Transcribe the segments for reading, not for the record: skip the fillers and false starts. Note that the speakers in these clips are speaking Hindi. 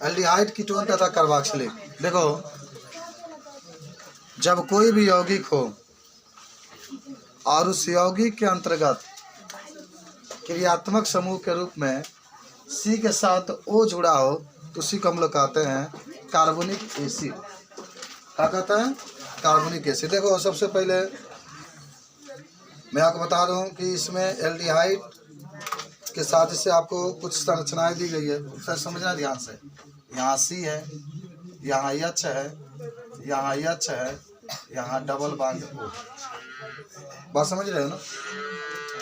एल्डिहाइड कीटोन तथा कार्बोक्सिलिक। देखो, जब कोई भी यौगिक हो और उस यौगिक के अंतर्गत क्रियात्मक समूह के रूप में सी के साथ ओ जुड़ा हो तो उसी को हम लोग कहते हैं कार्बोनिक एसिड। क्या कहते हैं? Carbonic acid. देखो, सबसे पहले मैं आपको बता रहा हूँ कि इसमें एल्डिहाइड के साथ इससे आपको कुछ संरचनाएं दी गई है, सर समझना ध्यान से। यहाँ सी है, यहाँ एच है, यहाँ एच है, यहाँ डबल बॉन्ड ओ। बात समझ रहे हो ना?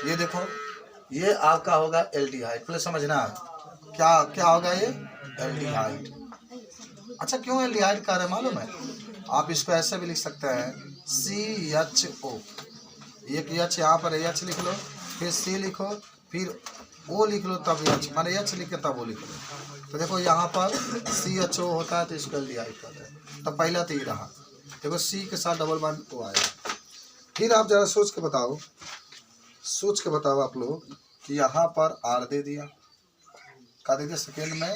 ये देखो, ये आपका होगा एल्डिहाइड। पहले समझना है क्या क्या होगा ये एल्डिहाइड। अच्छा, क्यों एल्डिहाइड कह रहे हैं मालूम है? आप इसको ऐसे भी लिख सकते हैं CHO। एक एच यहाँ पर एच लिख लो, फिर सी लिखो, फिर ओ लिख लो, तब एच, माने एच लिख के तब ओ लिख लो। तो देखो यहाँ पर CHO होता है तो इसको एल्डिहाइड कहते हैं। तो पहला तो ये रहा। देखो, सी के साथ डबल बॉन्ड ओ आया। फिर आप जरा सोच के बताओ आप लोग कि यहाँ पर आर दे दिया, क्या दे दिया सेकेंड में?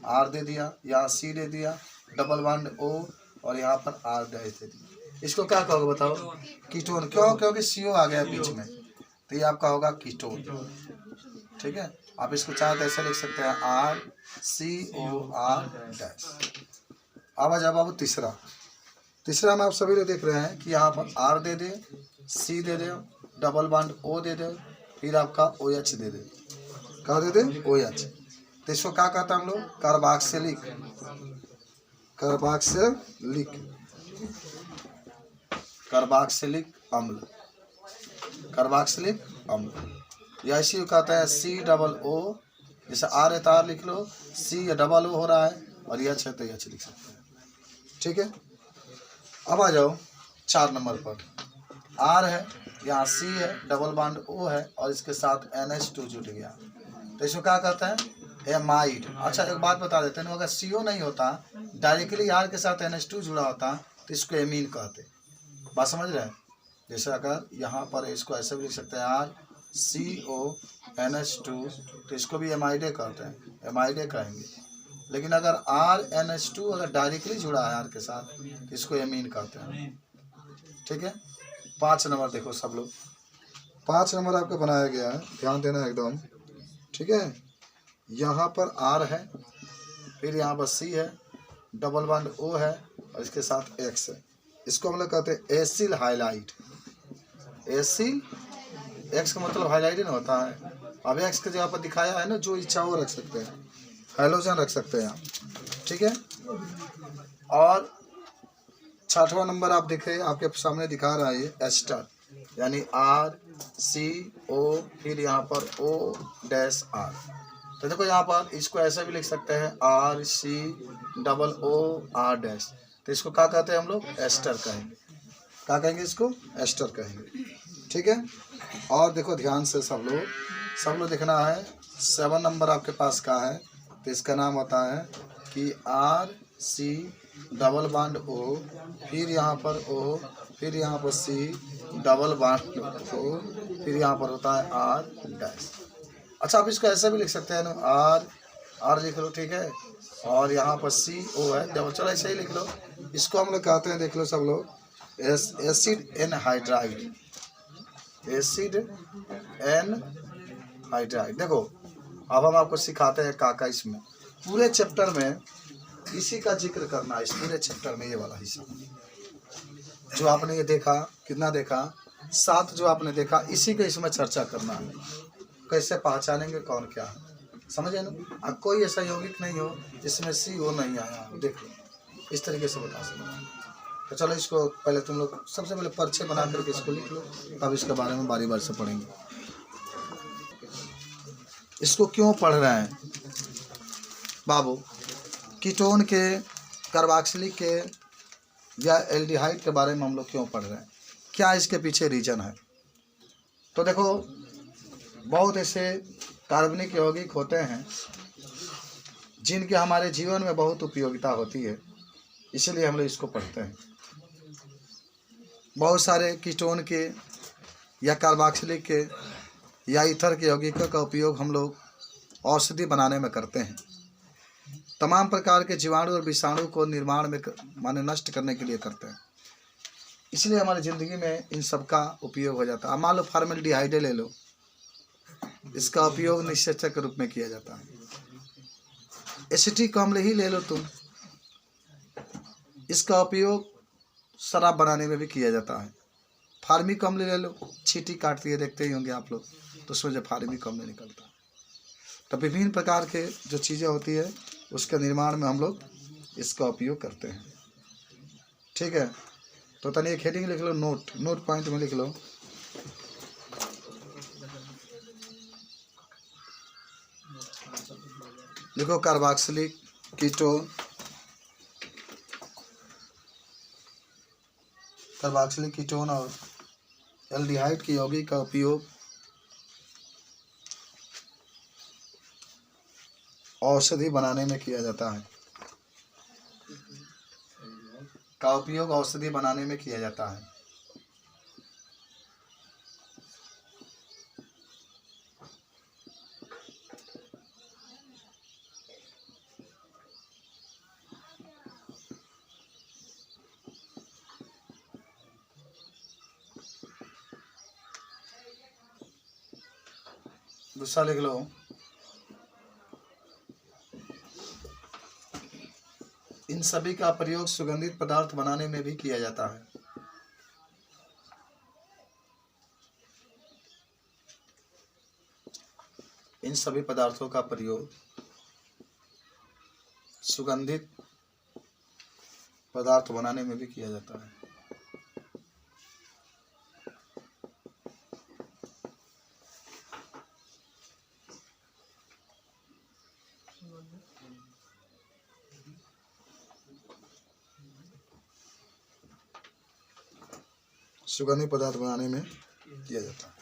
आर दे दिया, यहाँ सी दे दिया, डबल बॉन्ड ओ, और यहाँ पर आर दे दिया। इसको क्या कहोगे बताओ? कीटोन। क्यों? क्योंकि CO आ गया बीच में, तो ये आपका होगा कीटोन। ठीक है, आप इसको चाहे तो ऐसे लिख सकते हैं RCOR डैश। अब आ जाओ बाबू तीसरा में आप सभी लोग देख रहे हैं कि यहाँ पर आर दे दे, सी दे दे, डबल बॉन्ड ओ दे दे, फिर आपका OH दे दे। क्या दे दे? OH। तो इसको क्या कहते हैं हम लोग? कार्बोक्सिलिक अम्ल। या इसी को कहते हैं COO। जैसे आर है तो आर लिख लो, सी या डबल ओ हो रहा है, और एच है तो एच लिख सकते हैं। ठीक है, अब आ जाओ 4 नंबर पर। आर है, यहाँ सी है, डबल बॉन्ड ओ है, और इसके साथ NH2 जुड़ गया, तो इसको क्या कहते हैं? एमाइड। अच्छा, एक बात बता देते हैं, अगर CO नहीं होता, डायरेक्टली आर के साथ NH2 जुड़ा होता तो इसको एमीन कहते। बात समझ रहे हैं? जैसे अगर यहाँ पर इसको ऐसे भी लिख सकते हैं RCONH2, तो इसको भी एमाइडे कहते हैं, एमाइडे कहेंगे। लेकिन अगर RNH2 अगर डायरेक्टली जुड़ा है आर के साथ तो इसको एमीन कहते हैं। ठीक है, 5 नंबर देखो सब लोग, 5 नंबर आपका बनाया गया है, ध्यान देना एकदम। ठीक है, यहाँ पर आर है, फिर यहाँ पर सी है, डबल बॉन्ड ओ है, और इसके साथ एक्स है। इसको हम लोग कहते हैं एसिल हाइलाइड। एसिल, एक्स का मतलब हाइलाइट ना होता है। अब एक्स के जगह पर दिखाया है ना, जो इच्छा वो रख सकते हैं, हाइलोजन रख सकते हैं आप। ठीक है, और 6वां नंबर आप देखें, आपके सामने दिखा रहा है ये एस्टर, यानी RCO, फिर यहाँ पर O-R। तो देखो यहाँ पर इसको ऐसे भी लिख सकते हैं RCOOR डैश। तो इसको क्या कहते हैं हम लोग? एस्टर कहेंगे। क्या कहेंगे इसको? एस्टर कहेंगे। ठीक है, और देखो ध्यान से सब लोग देखना है। 7 नंबर आपके पास का है, तो इसका नाम होता है कि RC डबल बॉन्ड O, फिर यहाँ पर O, फिर यहाँ पर C डबल बॉन्ड O, फिर यहाँ पर होता है R डैश। अच्छा, आप इसको ऐसे भी लिख सकते हैं ना, R लिख लो, ठीक है, और यहाँ पर CO है डबल, चलो ऐसे ही लिख लो। इसको हम लोग कहते हैं, देख लो सब लोग, एसिड एनहाइड्राइड। Acid anhydride. देखो, अब हम आपको सिखाते हैं काका, इसमें पूरे चैप्टर में इसी का जिक्र करना है। इस पूरे चैप्टर में ये वाला हिस्सा जो आपने ये देखा, कितना देखा? 7 जो आपने देखा, इसी के इसमें चर्चा करना है। कैसे पहचानेंगे कौन क्या है, समझे ना? अब कोई ऐसा यौगिक नहीं हो जिसमें CO नहीं आया, देख लो, इस तरीके से बता सकते। तो चलो, इसको पहले तुम लोग सबसे पहले परिचय बना करके इसको लिख लो, तब इसके बारे में बारी बारी से पढ़ेंगे। इसको क्यों पढ़ रहे हैं बाबू? कीटोन के, कार्बोक्सिलिक के या एल्डिहाइड के बारे में हम लोग क्यों पढ़ रहे हैं? क्या इसके पीछे रीजन है? तो देखो, बहुत ऐसे कार्बनिक यौगिक होते हैं जिनके हमारे जीवन में बहुत उपयोगिता होती है, इसलिए हम लोग इसको पढ़ते हैं। बहुत सारे कीटोन के या कार्बोक्सिलिक के या ईथर के यौगिकों का उपयोग हम लोग औषधि बनाने में करते हैं। तमाम प्रकार के जीवाणु और विषाणु को निर्माण में माने नष्ट करने के लिए करते हैं। इसलिए हमारी ज़िंदगी में इन सब का उपयोग हो जाता है। मान लो फॉर्मेल्डिहाइड ले लो, इसका उपयोग निषेचक के रूप में किया जाता है। एसिटिक अम्ल ही ले लो तुम, इसका उपयोग शराब बनाने में भी किया जाता है। फार्मिक अम्ल ले लो, चींटी काटती है, देखते ही होंगे आप लोग, तो उसमें जो फार्मिक अम्ल निकलता है। तो विभिन्न प्रकार के जो चीज़ें होती है उसके निर्माण में हम लोग इसका उपयोग करते हैं। ठीक है, तो तनी एक हेडिंग लिख लो, नोट पॉइंट में लिख लो, लिखो कार्बोक्सिलिक कीटोन, कार्बोक्सिलिक कीटोन और एल्डिहाइड की यौगिक का उपयोग औषधि बनाने में किया जाता है। का उपयोग औषधि बनाने में किया जाता है। दूसरा लिख लो, इन सभी का प्रयोग सुगंधित पदार्थ बनाने में भी किया जाता है। इन सभी पदार्थों का प्रयोग सुगंधित पदार्थ बनाने में भी किया जाता है। सुगंधित पदार्थ बनाने में किया जाता है।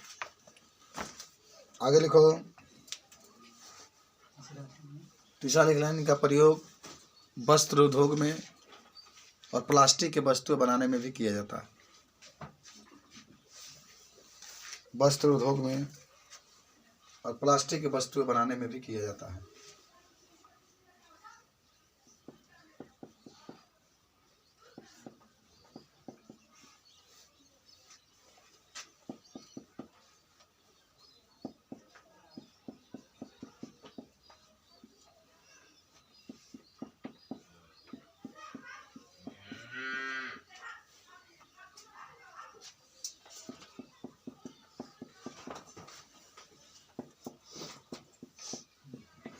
आगे लिखो, तीसरा लिख लें, इनका प्रयोग वस्त्र उद्योग में और प्लास्टिक के वस्तुएं बनाने में भी किया जाता है। वस्त्र उद्योग में और प्लास्टिक की वस्तुएं बनाने में भी किया जाता है।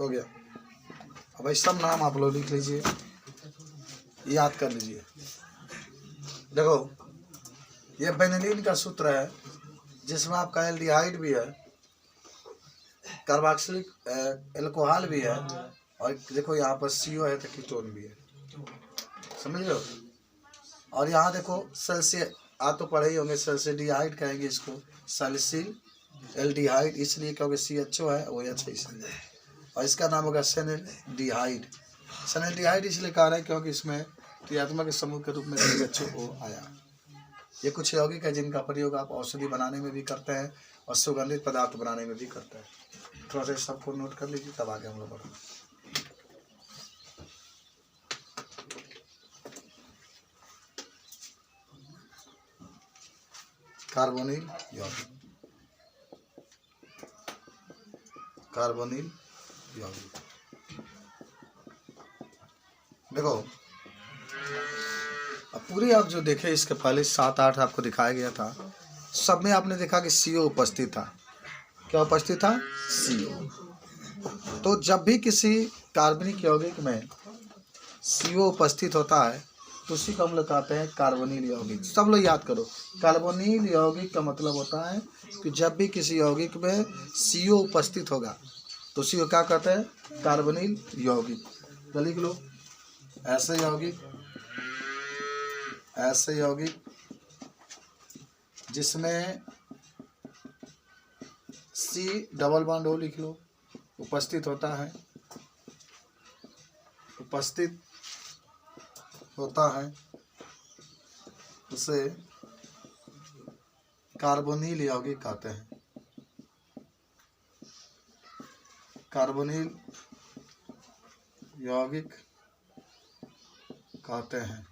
हो गया। अब भाई सब नाम आप लोग लिख लीजिए, याद कर लीजिए। देखो, ये बेनिलीन का सूत्र है जिसमें आपका एल्डिहाइड भी है, कार्बोक्सिलिक एल्कोहल भी है, और देखो यहाँ पर CO है तो कीटोन भी है, समझ लो। और यहाँ देखो सल्सिल, आप तो पढ़े ही होंगे, सल्सिडिहाइड कहेंगे इसको, सल्सिल एल्डिहाइड इसलिए क्योंकि CHO है, वो अच्छा इसलिए, और इसका नाम होगा सेनेल्डिहाइड। सेनेल्डिहाइड इसलिए कहा है क्योंकि इसमें क्रियात्मक के समूह के रूप में CHO आया। ये कुछ यौगिक है जिनका प्रयोग आप औषधि बनाने में भी करते हैं और सुगंधित पदार्थ बनाने में भी करते हैं। थोड़ा सा सबको नोट कर लीजिए, तब आगे हम लोग बढ़ेंगे। कार्बोनिल यौगिक, कार्बोनिल यौगिक। देखो, अब पूरे आप जो देखे इसके पहले 7-8 आपको दिखाया गया था, सब में आपने देखा कि CO उपस्थित था। क्या उपस्थित था? CO। तो जब भी किसी कार्बनिक यौगिक में CO उपस्थित होता है तो उसी को हम लोग कहते हैं कार्बोनिल यौगिक। सब लोग याद करो, कार्बोनिल यौगिक का मतलब होता है कि जब भी किसी यौगिक में CO उपस्थित होगा तो उसी को क्या कहते हैं? कार्बोनिल यौगिक। तो लिख लो, ऐसे यौगिक जिसमें C डबल बॉन्ड O लिख लो, उपस्थित होता है उसे कार्बोनिल यौगिक कहते हैं। कार्बोनिल यौगिक कहते हैं।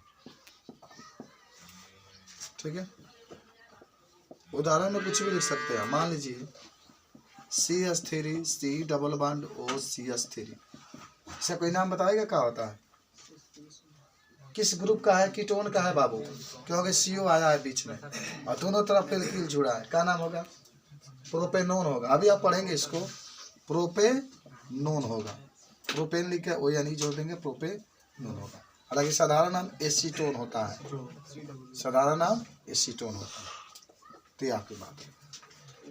ठीक है, उदाहरण में कुछ भी लिख सकते हैं। मान लीजिए CH3 C double bond OCH3, इसका कोई नाम बताएगा क्या होता है, किस ग्रुप का है, कीटोन का है बाबू, क्योंकि CO आया है बीच में और दोनों तरफ एल्किल जुड़ा है, क्या नाम होगा, प्रोपेनोन होगा। अभी आप पढ़ेंगे इसको, प्रोपेनोन होगा। प्रोपेन लिख के ओ यानी जोड़ देंगे, प्रोपेनोन होगा। हालांकि साधारण नाम एसीटोन होता है, साधारण नाम एसीटोन होता है। तो ये आपकी बात है,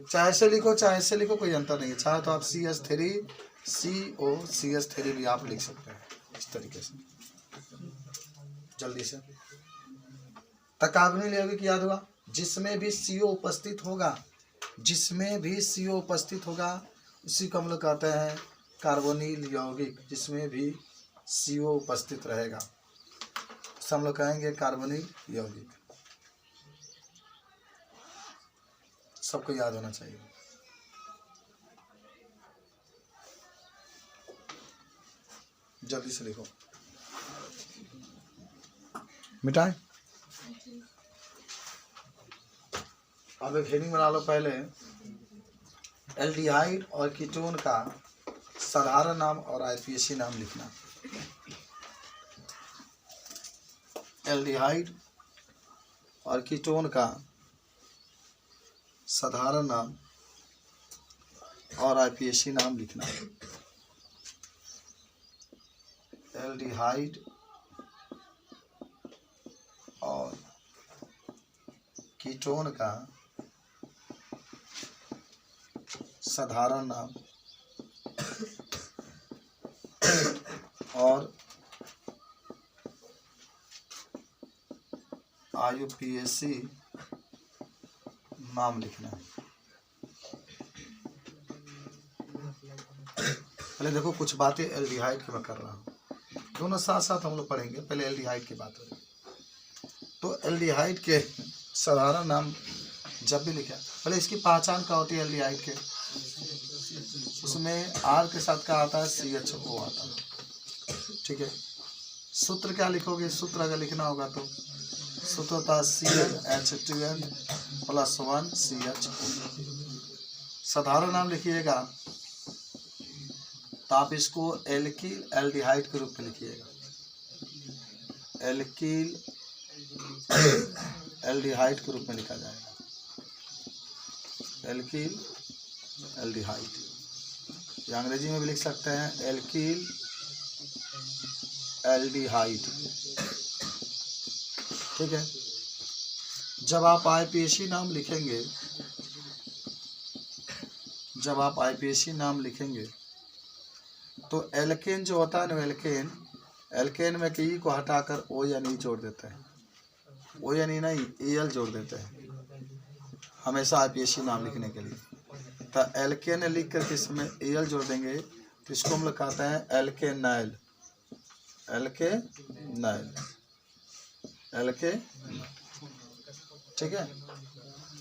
चाहे से लिखो चाहे से लिखो, कोई अंतर नहीं है। चाहे तो आप CH3 COCH3 भी आप लिख सकते हैं इस तरीके से। जल्दी से तकाबनी यौगिक याद हुआ, जिसमें भी CO उपस्थित होगा, जिसमें भी CO उपस्थित होगा उसी को हम लोग कहते हैं कार्बोनिल यौगिक। जिसमें भी CO उपस्थित रहेगा उसे हम लोग कहेंगे कार्बोनिल यौगिक। सबको याद होना चाहिए। जल्दी से लिखो, मिटाएं। अब एक हेडिंग बना लो। पहले एल्डिहाइड और कीटोन का साधारण नाम और IUPAC नाम लिखना। एल्डिहाइड और कीटोन का साधारण नाम और IUPAC नाम लिखना। एल्डिहाइड और कीटोन का साधारण नाम और IUPAC नाम लिखना। पहले देखो कुछ बातें एल्डिहाइड की मैं कर रहा हूँ, दोनों साथ साथ हम लोग पढ़ेंगे। पहले एल्डिहाइड की बात करें तो एल्डिहाइड के साधारण नाम जब भी लिखा, पहले इसकी पहचान क्या होती है एल्डिहाइड के, उसमें R के साथ क्या आता है, CHO आता है। ठीक है, सूत्र क्या लिखोगे, सूत्र अगर लिखना होगा तो सूत्र होता है CnH2n + 1 CHO। साधारण नाम लिखिएगा तो आप इसको एल्किल एल्डिहाइड के रूप में लिखिएगा। एल्किल एल्डिहाइड के रूप में लिखा जाएगा, एल्किल एल्डिहाइड। या अंग्रेजी में भी लिख सकते हैं एल्किल एल्डिहाइड। ठीक है, जब आप IUPAC नाम लिखेंगे, जब आप IUPAC नाम लिखेंगे तो एल्केन जो होता है ना, एल्केन, एल्केन में ई को हटाकर O यानी जोड़ देते हैं, O यानी नहीं AL जोड़ देते हैं हमेशा IUPAC नाम लिखने के लिए। तो एल्केन लिख कर इसमें AL जोड़ देंगे तो इसको हम लोग कहते हैं एल्केनाइल, एल्केनाइल, एल्केनाइल। ठीक है,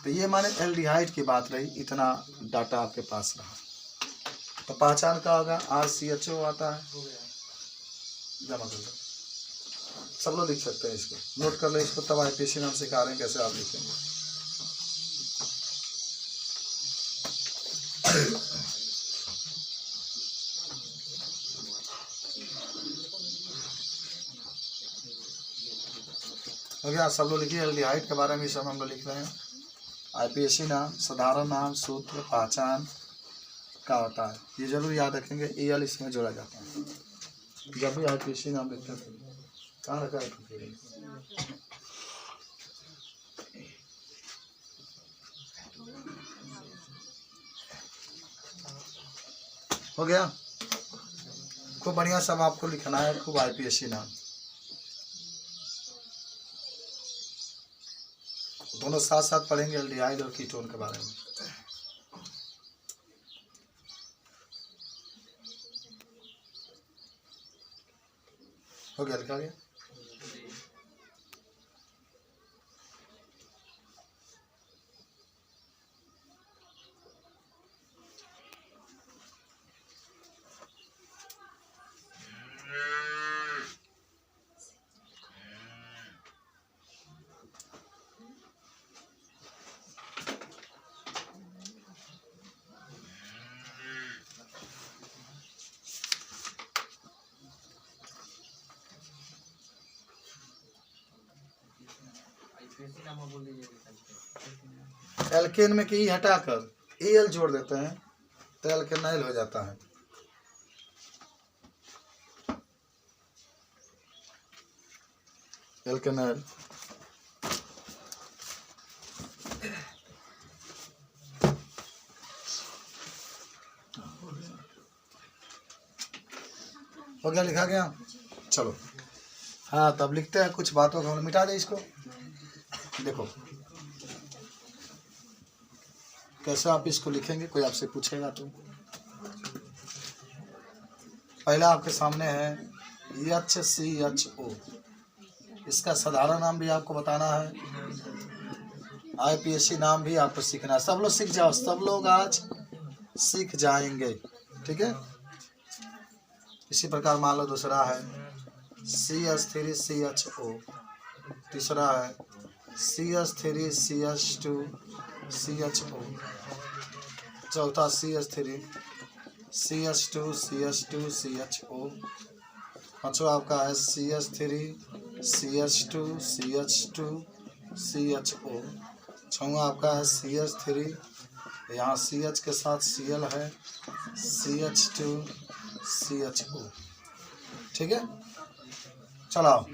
तो ये माने एल्डिहाइड की बात रही, इतना डाटा आपके पास रहा। तो पहचान क्या होगा, RCHO आता है, जमा कर लो। सब लोग लिख सकते हैं, इसको नोट कर लो इसको, तब IUPAC नाम सिखा रहे हैं कैसे आप लिखेंगे। हो गया, सब लोग लिखिए। एल्डिहाइड के बारे में सब हम लोग लिख रहे हैं। IUPAC नाम, साधारण नाम, सूत्र, पहचान क्या होता है, ये जरूर याद रखेंगे। AL इसमें जोड़ा जाता है जब भी IUPAC नाम लिखते हैं। कहाँ रखा है, हो गया। खूब बढ़िया सब आपको लिखना है, खूब IUPAC नाम, दोनों साथ साथ पढ़ेंगे एल्डिहाइड और कीटोन के बारे में। हो गया, लिखा गया। एल्केन में की हटाकर एल जोड़ देते हैं तो एल्केनाइल हो जाता है। एल्केनाइल हो गया, लिखा गया। चलो हाँ, तब लिखते हैं कुछ बातों को, मिटा दे इसको। देखो कैसे आप इसको लिखेंगे, कोई आपसे पूछेगा तो। पहला आपके सामने है HCHO, इसका साधारण नाम भी आपको बताना है, IPSC नाम भी आपको सीखना है। सब लोग सीख जाओ, सब लोग आज सीख जाएंगे, ठीक है। इसी प्रकार मान लो दूसरा है CH3CHO, तीसरा है CH3CH2CHO, चौथा CH3CH2CH2CHO, पांचवा आपका है CH3CH2CH2CHO, छठवां आपका है CH3, यहाँ CH के साथ Cl है, CH2CHO, ठीक है। चलाओ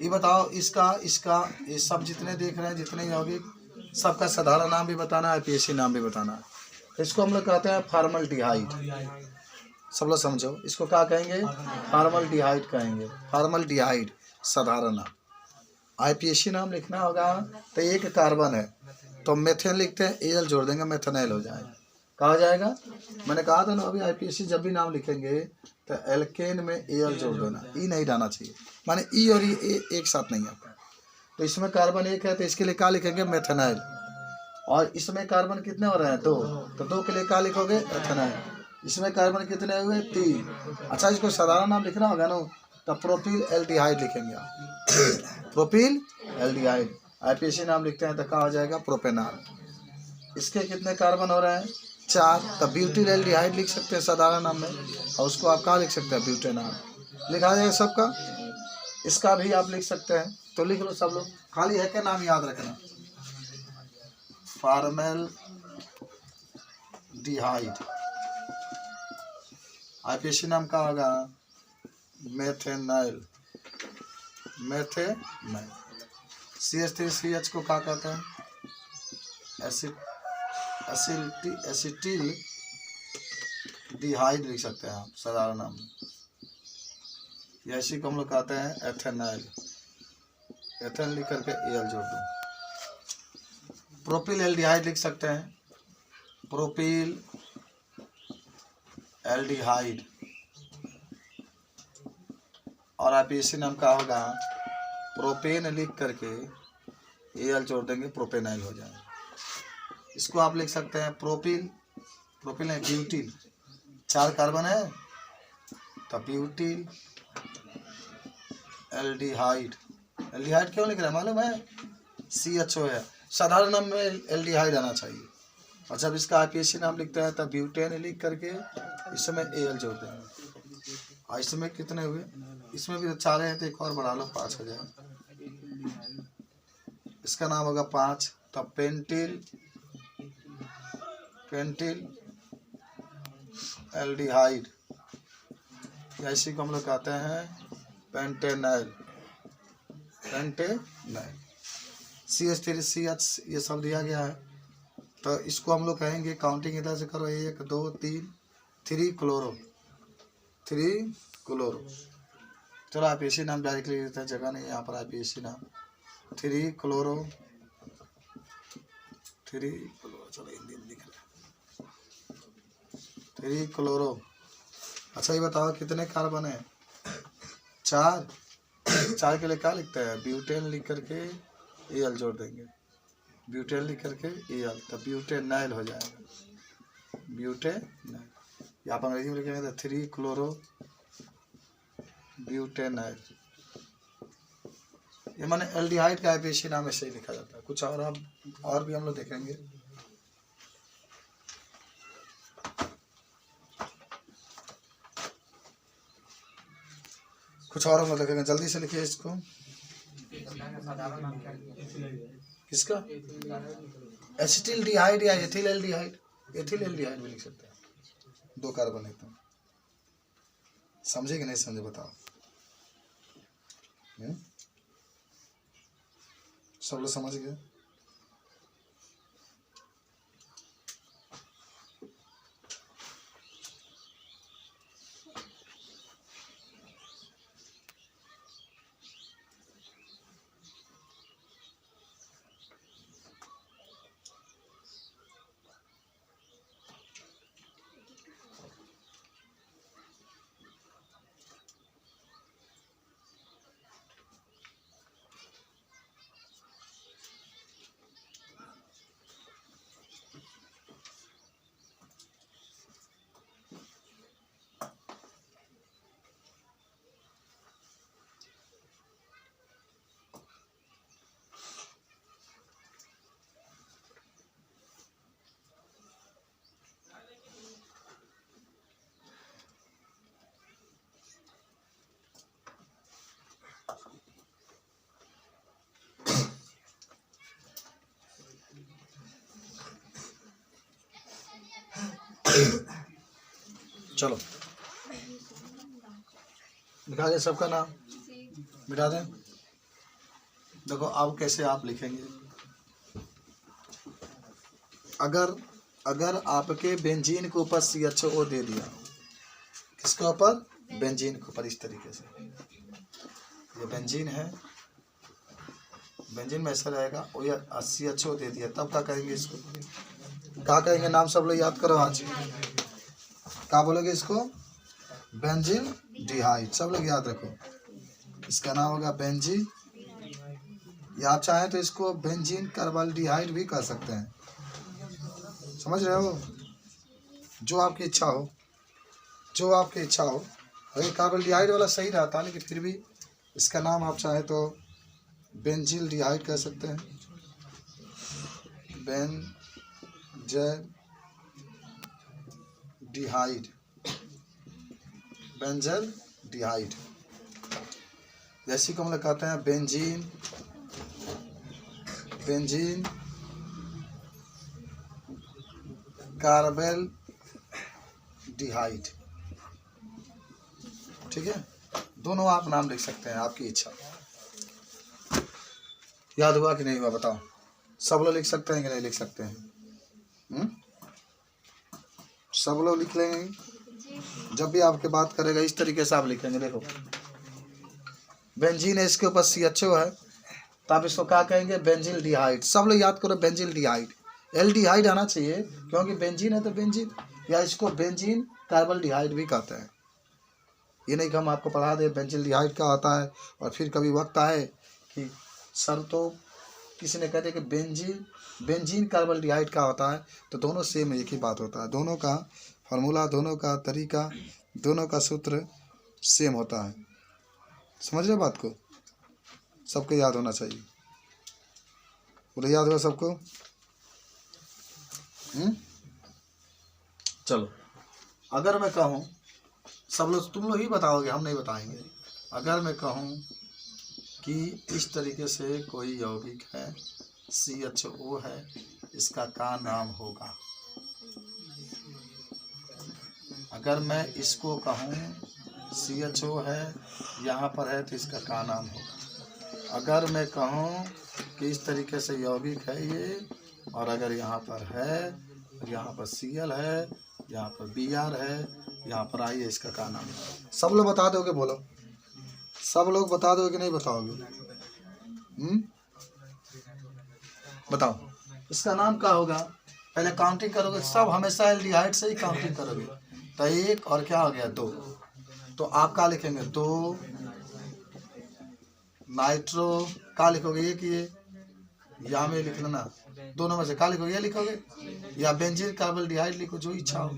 ये बताओ, इसका ये सब जितने देख रहे हैं, जितने यौगिक, सबका साधारण नाम भी बताना है, IPSC नाम भी बताना है। तो इसको हम लोग कहते हैं फॉर्मल्डिहाइड। सब लोग समझो, इसको क्या कहेंगे, फॉर्मल्डिहाइड कहेंगे, फॉर्मल्डिहाइड साधारण नाम। IPSC नाम लिखना होगा तो एक कार्बन है तो मेथेन लिखते हैं, एल जोड़ देंगे, मेथेनाइल हो जाएगा। कहा जाएगा, मैंने कहा था ना अभी, IPSC जब भी नाम लिखेंगे तो एल्केन में एल जोड़ देना, ई नहीं डालना चाहिए, माने ई और ई एक साथ नहीं आता। तो इसमें कार्बन एक है तो इसके लिए क्या लिखेंगे, मेथेनाइल। और इसमें कार्बन कितने हो रहे हैं, दो, तो दो के लिए क्या लिखोगे, एथेनाइल। इसमें कार्बन कितने हुए, 3। अच्छा, इसको साधारण नाम लिखना होगा ना, तो प्रोपिल एल्डिहाइड लिखेंगे आप, प्रोपिल एल्डिहाइड। IPSC नाम लिखते हैं तो क्या हो जाएगा, प्रोपेनॉल। इसके कितने कार्बन हो रहे हैं, 4, तब ब्यूटिल एल्डिहाइड लिख सकते हैं साधारण नाम में, और उसको आप क्या लिख सकते हैं, ब्यूटेनॉल लिखा जाएगा सबका। इसका भी आप लिख सकते हैं, तो लिख लो सब लोग, खाली है क्या नाम याद रखना, फॉर्मल्डिहाइड। IPSC नाम का होगा मेथेनाइल, मेथेनाइल। CH3CH को क्या कहते हैं, एसिटिल डिहाइड लिख सकते हैं आप साधारण नाम में। ऐसी को हम लोग कहते हैं एथेनाइल, एथेन लिख करके एल जोड़ दो। प्रोपिल एल्डिहाइड लिख सकते हैं, प्रोपिल एल्डिहाइड। और IPSC नाम का होगा, प्रोपेन लिख करके एल जोड़ देंगे, प्रोपेनाइल हो जाएगा। इसको आप लिख सकते हैं प्रोपिल, प्रोपिल है ब्यूटिल, 4 कार्बन है तो ब्यूटिल एल्डिहाइड। एल्डिहाइड क्यों लिख रहे हैं मालूम है, CHO है, साधारण नाम में एल्डिहाइड आना चाहिए। और जब इसका IPSC नाम लिखते हैं तब ब्यूटेन लिख करके इसमें एल जोड़ देंगे। और इसमें कितने हुए, इसमें भी 4 हैं तो एक और बढ़ा लो, 5 हो जाए। इसका नाम होगा 5, तब पेंटिल एल्डिहाइड, इसी को हम लोग कहते हैं पेंटेनाइल, CH3CH ये सब दिया गया है। तो इसको हम लोग कहेंगे, काउंटिंग इधर से करो, 1 2 3, 3 क्लोरो। चलो IPSC नाम डायरेक्टली लिख देते हैं, जगह नहीं है यहाँ पर IPSC नाम, 3 क्लोरो, चलो हिंदी में लिख रहे, 3 क्लोरो। अच्छा ये बताओ कितने कार्बन है, 4 के लिए क्या लिखते हैं, ब्यूटेन लिख करके एल जोड़ देंगे, ब्यूटेन लिख करके एल, तो ब्यूटेनाइल हो जाएगा, ब्यूटेनाइल। यहाँ पर अंग्रेजी में लिखेंगे तो 3 क्लोरो ब्यूटेनाइल। ये माने एल्डिहाइड का IPSC नाम ऐसे ही लिखा जाता है। कुछ और भी हम लोग देखेंगे। कुछ और हम लोग देखेंगे, जल्दी से लिखिए इसको। किसका? एसिटिल्डिहाइड या एथिल एल्डिहाइड, एथिल एल्डिहाइड भी लिख सकते हैं। 2 कार्बन एकदम। समझे कि नहीं समझे बताओ? सब लोग समझ गए? चलो लिखा गया सबका नाम, मिटा दें। देखो अब कैसे आप लिखेंगे। अगर आपके बेंजीन के ऊपर CHO दे दिया, किसके ऊपर? बेंजीन के ऊपर, इस तरीके से ये बेंजीन है, बेंजीन में ऐसा रहेगा, और ये CHO दे दिया, तब क्या कहेंगे इसको? क्या कहेंगे? नाम सब लोग याद करो आज। क्या बोलोगे इसको? बेंजीन डिहाइड। सब लोग याद रखो, इसका नाम होगा बेंजीन, या आप चाहें तो इसको बेंजीन कार्बाल्डिहाइड भी कह सकते हैं। समझ रहे हो? जो आपकी इच्छा हो, जो आपकी इच्छा हो। अरे कार्बाल्डिहाइड वाला सही रहता, लेकिन फिर भी इसका नाम आप चाहें तो बेंजीन डिहाइड कह सकते हैं। बेंजीन डिहाइड, बेंजीन डिहाइड। जैसे कि हम लोग कहते हैं बेंजीन, बेंजीन कार्बेल डिहाइड। ठीक है, दोनों आप नाम लिख सकते हैं, आपकी इच्छा। याद हुआ कि नहीं हुआ बताओ? सब लोग लिख सकते हैं कि नहीं लिख सकते हैं? सब लोग लिख लेंगे। जब भी आपके बात करेगा इस तरीके से आप लिखेंगे। देखो बेंजीन है, इसके ऊपर CHO है, तो आप इसको क्या कहेंगे? बेंजीन डिहाइड। सब लोग याद करो बेंजीन डिहाइड, एल्डिहाइड आना चाहिए, क्योंकि बेंजीन है तो बेंजीन, या इसको बेंजीन कार्बाल्डिहाइड भी कहते हैं। ये नहीं कि हम आपको पढ़ा दें बेंजीन डिहाइड क्या होता है, और फिर कभी वक्त आए कि सर तो किसी ने कह दिया कि बेंजीन कार्बाल्डिहाइड क्या होता है, तो दोनों सेम एक ही बात होता है। दोनों का फार्मूला, दोनों का तरीका, दोनों का सूत्र सेम होता है। समझ रहे बात को? सबको याद होना चाहिए। बोले याद हुआ सबको? चलो, अगर मैं कहूँ, सब लोग तुम लोग ही बताओगे, हम नहीं बताएंगे। अगर मैं कहूँ कि इस तरीके से कोई यौगिक है, CHO है, इसका क्या नाम होगा? अगर मैं इसको कहूँ CHO है, यहाँ पर है, तो इसका क्या नाम होगा? अगर मैं कहूँ कि इस तरीके से यौगिक है ये, और अगर यहाँ पर है, यहाँ पर Cl है, यहाँ पर Br है, यहाँ पर I है, इसका क्या नाम है? सब लोग बता दोगे? बोलो, सब लोग बता दोगे कि नहीं बताओगे? बताओ इसका नाम क्या होगा? पहले काउंटिंग करोगे, सब हमेशा एल्डिहाइड से ही काउंटिंग करोगे। तो 1 और क्या हो गया? 2। तो आप क्या लिखेंगे? 2 नाइट्रो, क्या लिखोगे? एक ये या में लिख लेना, दोनों में से क्या लिखोगे? ये लिखोगे, या बेंजीन कार्बाल्डिहाइड लिखो, जो इच्छा हो।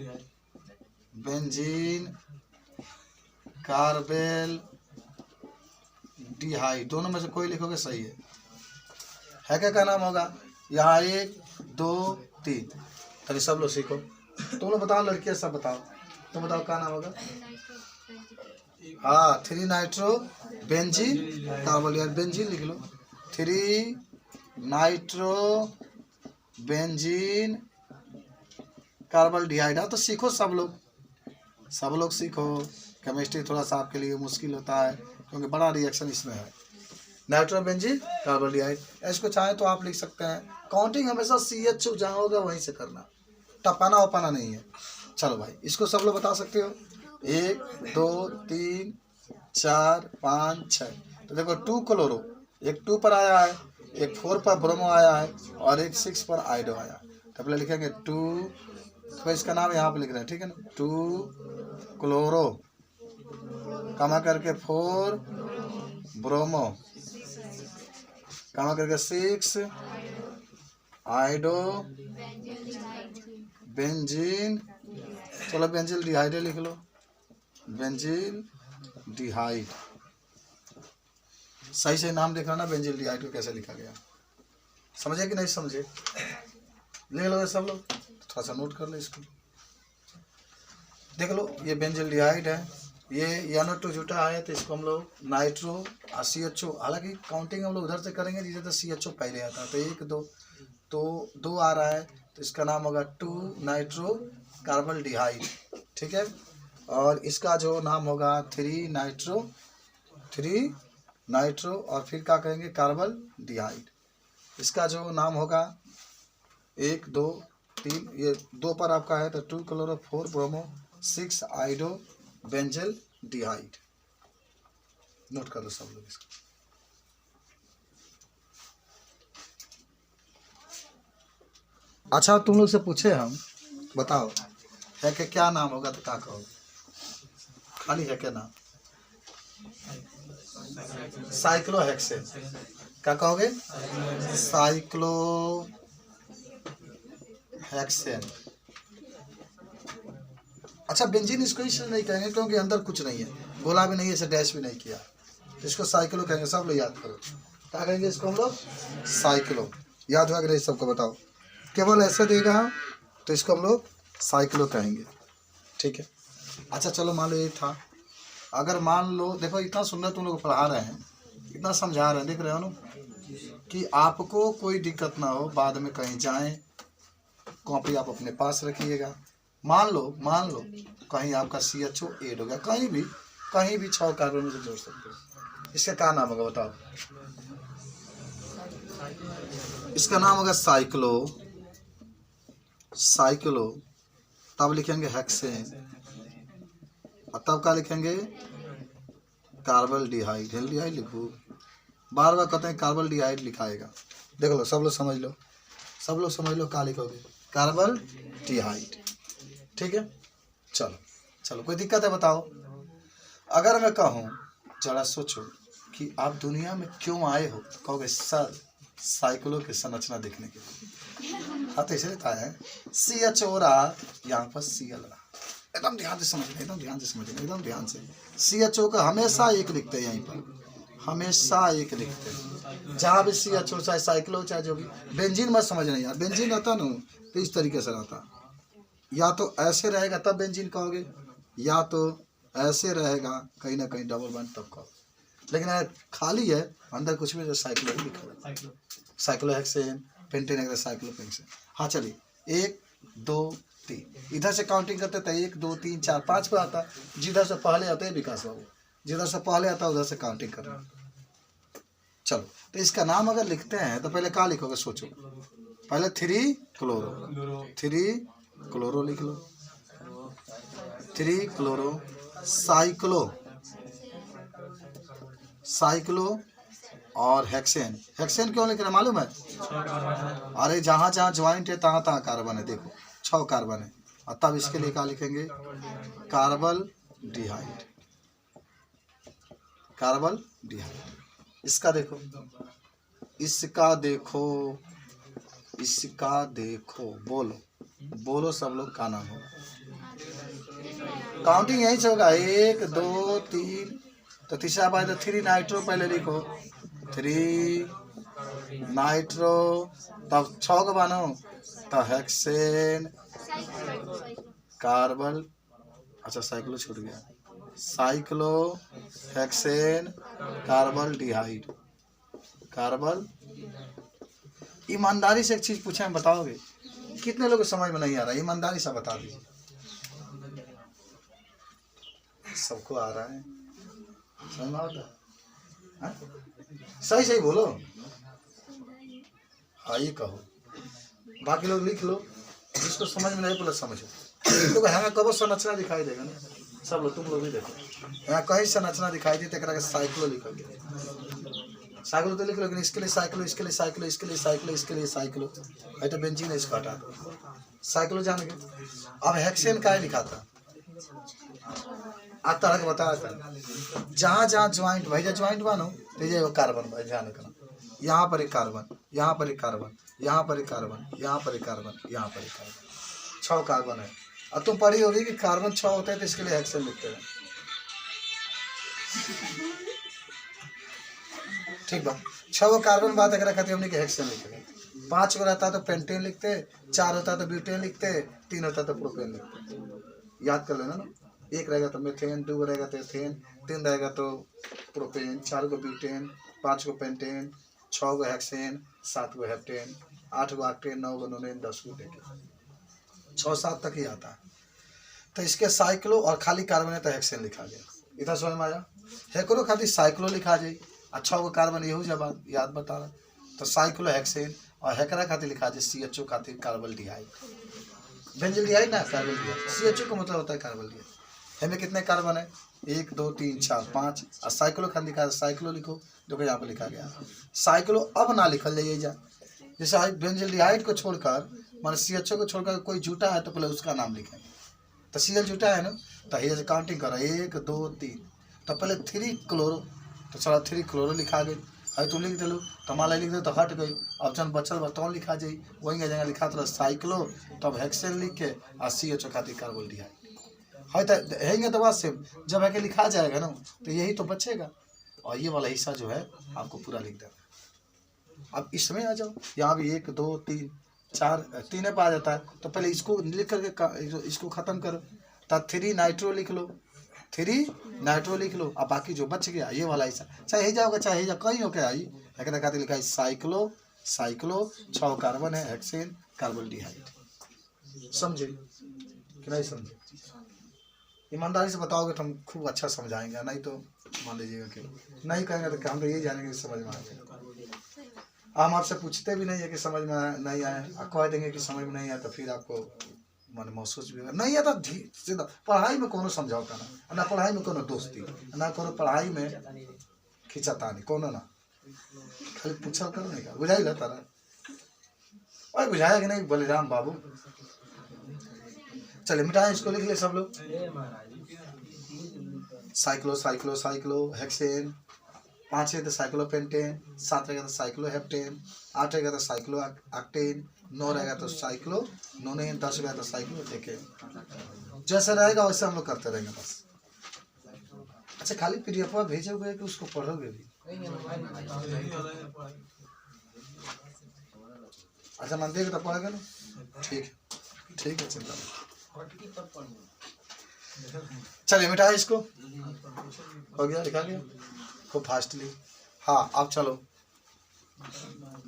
बेंजीन कार्बेल डिहाइड, दोनों में से कोई लिखोगे, सही है। क्या नाम होगा? यहाँ 1 2 3। अरे सब लोग सीखो, तुम लोग बताओ, लड़कियाँ सब बताओ, तुम बताओ क्या नाम होगा? हाँ, 3 नाइट्रो बेंजीन कार्बाल्डिहाइड, बेंजीन लिख लो। 3 नाइट्रो बेंजीन कार्बन डिहाइड। हाँ तो सीखो सब लोग सीखो। केमिस्ट्री थोड़ा सा आपके लिए मुश्किल होता है क्योंकि बड़ा रिएक्शन इसमें है। नाइट्रोबेंजीन कार्बन डिहाइड, इसको चाहे तो आप लिख सकते हैं। काउंटिंग हमेशा CH जहाँ होगा वहीं से करना, टपाना वपाना नहीं है। चलो भाई, इसको सब लोग बता सकते हो। 1 2 3 4 5 6। तो देखो 2 क्लोरो, एक 2 पर आया है, एक 4 पर ब्रोमो आया है और एक 6 पर आइडो आया। तो पहले लिखेंगे 2, तो इसका नाम यहाँ पे लिख रहे हैं, ठीक है ना। 2 क्लोरो कमा करके 4 ब्रोमो कमा करके 6 आइडो बेंजीन। चलो बेंजीन डिहाइड लिख लो, बेंजीन डिहाइड। सही से नाम लिख ना, बेंजीन डिहाइड को कैसे लिखा गया, समझे कि नहीं समझे? ले लो सब लोग, थोड़ा सा नोट कर लो इसको। देख लो, ये बेंजीन डिहाइड है, ये NO2 जुटा है, तो इसको हम लोग नाइट्रो और CHO, हालांकि काउंटिंग हम लोग उधर से करेंगे जिसे तो CHO पहले आता है। तो 1 2 तो 2 आ रहा है, तो इसका नाम होगा 2 नाइट्रो कार्बन डिहाइड, ठीक है। और इसका जो नाम होगा 3 नाइट्रो और फिर क्या कहेंगे कार्बन डिहाइड। इसका जो नाम होगा 1 2 3, ये 2 पर आपका है तो 2 क्लोरो 4 ब्रोमो 6 आइडो बेंजल डिहाइड। नोट कर लो सब लोग इसको। अच्छा, तुम लोग से पूछे हम, बताओ है कि क्या नाम होगा, तो क्या कहोगे? खाली है क्या नाम? साइक्लोहेक्सेन। क्या कहोगे? साइक्लोहेक्सेन। अच्छा, बेंजीन इसको इसलिए नहीं कहेंगे क्योंकि अंदर कुछ नहीं है, गोला भी नहीं है, इसे डैश भी नहीं किया, तो इसको साइक्लो कहेंगे। सब लोग याद करो, क्या कहेंगे इसको हम लोग? साइक्लो। याद हुआ कि नहीं सबको? बताओ। केवल ऐसे देगा तो इसको हम लोग साइक्लो कहेंगे, ठीक है। अच्छा चलो, मान लो ये था। अगर मान लो, देखो इतना सुंदर तुम लोग पढ़ा रहे हैं, इतना समझा रहे हैं, देख रहे हो ना कि आपको कोई दिक्कत ना हो, बाद में कहीं जाएं, कॉपी आप अपने पास रखिएगा। मान लो कहीं आपका CHO ऐड हो गया, कहीं भी 6 कार्बन में से जोड़ सकते हो। इसका क्या नाम होगा बताओ? इसका नाम होगा साइक्लो। तब लिखेंगे हेक्सेन, और तब क्या लिखेंगे? कार्बन डिहाइड। डिहाइड लिखो, बार बार कहते हैं कार्बन डिहाइड लिखाएगा। देख लो, सब लोग समझ लो, क्या लिखोगे? कार्बन डिहाइड, ठीक है। चलो कोई दिक्कत है बताओ? अगर मैं कहूँ, जरा सोचो कि आप दुनिया में क्यों आए हो, कहोगे सर साइक्लो की संरचना देखने के लिए। हाँ तो इसलिए आए हैं, CHO रहा, यहाँ पर Cl रहा। एकदम ध्यान से समझना, एकदम ध्यान से। CHO का हमेशा एक लिखते हैं, यहीं पर हमेशा एक लिखते हैं, जहाँ भी CHO, चाहे साइक्लो चाहे जो भी। बेंजीन मत समझना यार, बेंजीन आता ना तो इस तरीके से रहता, या तो ऐसे रहेगा तब बेंजीन कहोगे, या तो ऐसे रहेगा कहीं ना कहीं डबल बॉन्ड तब कहो। लेकिन खाली है, अंदर कुछ भी, साइक्लो ही लिखा है, साइक्लोहेक्सेन, पेंटेन, साइक्लोपेंटेन। हाँ चलिए, 1 2 3, इधर से काउंटिंग करते थे, 1 2 3 4 5 पे आता, जिधर से पहले आता है विकास बाबू, जिधर से पहले आता है उधर से काउंटिंग करना। चलो, तो इसका नाम अगर लिखते हैं तो पहले क्या लिखोगे सोचो? पहले 3 क्लोरो लिख लो, 3 क्लोरो साइक्लो और हेक्सेन क्यों लिख रहे हैं मालूम है? अरे जहाँ जहाँ ज्वाइंट है तहाँ तहाँ कार्बन है, देखो 6 कार्बन है, और तब इसके लिए क्या लिखेंगे? कार्बन डिहाइड। इसका देखो, बोलो सब लोग, का नाम होगा? काउंटिंग यही से होगा, 1 2 3, तो तीसरा बार तो 3 नाइट्रो पहले लिखो, 3 नाइट्रो, तब 6 को बनो, तो हेक्सेन कार्बन, अच्छा साइक्लो छूट गया, साइक्लो हेक्सेन कार्बन डिहाइड। कार्बन। ईमानदारी से एक चीज पूछे, हम बताओगे? कितने लोगों को समझ में नहीं आ रहा है? ईमानदारी से बता दीजिए। सबको आ रहा है, समझ में आता है? सही सही बोलो, हाँ ये कहो। बाकी लोग लिख लो, जिसको समझ में नहीं बोला समझो। तो यहाँ कब संरचना दिखाई देगा ना, सब लोग, तुम लोग भी देखो, यहाँ कहीं संरचना दिखाई दी तो साइक्लो लिखो। साइक्लो तो लिख लो, लेकिन इसके लिए साइक्लो, इसके लिए साइक्लो, इसके लिए साइक्लो, इसके लिए साइक्लो, तो बेंजीन है, इसको हटा दो। साइक्लो जान गए। अब हेक्सेन का ही लिखा था, आप तरह का बताया था, जहाँ जहाँ ज्वाइंट भाई ज्वाइंट बनो तो ये कार्बन भाई, ध्यान रखना। यहाँ पर एक कार्बन, यहाँ पर एक कार्बन, यहाँ पर एक कार्बन, यहाँ पर एक कार्बन, यहाँ पर एक कार्बन, 6 कार्बन है। अब तुम पढ़ी होगी कि कार्बन 6 होते हैं, तो इसके लिए हेक्सेन लिखते हैं। ठीक बा, 6 कार्बन बात अगर कहते हमने हेक्सेन लिखे। 5 को रहता तो पेंटेन लिखते, 4 होता तो ब्यूटेन लिखते, 3 होता तो प्रोपेन लिखते। याद कर लेना ना, 1 रहेगा तो मीथेन, 2 रहेगा तो एथेन, 3 रहेगा तो प्रोपेन, 4 को ब्यूटेन, 5 को पेंटेन, 6 को हेक्सेन, 7 को हेप्टेन, 8 को ऑक्टेन, 9 को नोनेन, 10 को डेकेन, 6-7 तक ही आता है। तो इसके साइक्लो और खाली कार्बन है तो हेक्सेन लिखा गया। इतना समझ में आया? हेक्रो खातिर साइक्लो लिखा जाए, 6 को कार्बन यहू जब याद बता रहा, तो साइक्लो हेक्सेन, और हेकरा खातिर लिखा जाए CHO खातिर कार्बल्डिहाइड। बेंजल्डिहाइड ना कार्बल्डिहाइड, CHO का मतलब होता है कार्बल्डिहाइड। हमें कितने कार्बन है? 1 2 3 4 5, और साइक्लो खातिर लिखा है, साइक्लो लिखो, देखो यहाँ पर लिखा गया साइक्लो। अब ना लिखल जाइए जा, जैसे बेंजल्डिहाइड को छोड़कर, मान CHO को छोड़कर कोई जुटा है तो पहले उसका नाम लिखेंगे। तो Cl जुटा है ना, तो ये काउंटिंग करो, 1 2 3, तो पहले 3 क्लोरो, तो चलो 3 क्लोरो लिखा गई। अभी तुम लिख दिलो तो हमारा लिख दे तो हट गई, ऑप्शन बचल बतौन लिखा जाए, वही जगह लिखा था साइक्लो, तब हेक्सेन लिख के, और CHO खातिर कार्बल्डिहाइड है। तो हैंगे तो बात सेम, जब है कि लिखा जाएगा ना तो यही तो बचेगा, और ये वाला हिस्सा जो है आपको पूरा लिख देना। अब इसमें आ जाओ, यहाँ भी 1 2 3 4 3 पे आ जाता है, तो पहले इसको लिख करके इसको ख़त्म करो, तब 3 नाइट्रो लिख लो, 3 नाइट्रो लिख लो, अब बाकी जो बच गया ये वाला हिस्सा, चाहे ही जाओगे चाहे ही जाओ, कहीं होके आई एक खातिर लिखा है साइक्लो, साइक्लो 6 कार्बन है, हेक्सेन, कार्बल्डिहाइड। समझे कि नहीं समझे? ईमानदारी से बताओगे तो हम खूब अच्छा समझाएंगे, नहीं तो मान लीजिएगा कि नहीं कहेंगे तो हम तो यही जानेंगे समझ में आ जाएगा। हम आपसे पूछते भी नहीं है कि समझ में नहीं आए, कह देंगे कि समझ में नहीं आया, तो फिर आपको मन महसूस भी नहीं आता। सीधा पढ़ाई में कोनो समझौता ना पढ़ाई में कोनो दोस्ती ना, कोनो पढ़ाई में खिंचाता नहीं कोनो ना, खाली पूछल कर नहीं का बुझाई रहता ना। और बुझाया कि नहीं बलिराम बाबू? चलिए मिटाएं, इसको लिख ले सब लोग। साइक्लो साइक्लो साइक्लो हेक्सेन, 5 है तो साइक्लो पेंटेन, 7 रहेगा तो साइक्लो हेप्टेन, 8 रहेगा तो साइक्लो ऑक्टेन, 9 रहेगा तो साइक्लो नोनेन, 10 रहेगा तो साइक्लो डेकेन। जैसा रहेगा वैसे हम लोग करते रहेंगे बस। अच्छा खाली PDF भेजोगे कि उसको पढ़ोगे भी? अच्छा मन देगा तो पढ़ेगा ना, ठीक है चिंता नहीं। चलिए मिटाए इसको, हो गया, लिखा गया खूब फास्टली। हाँ अब चलो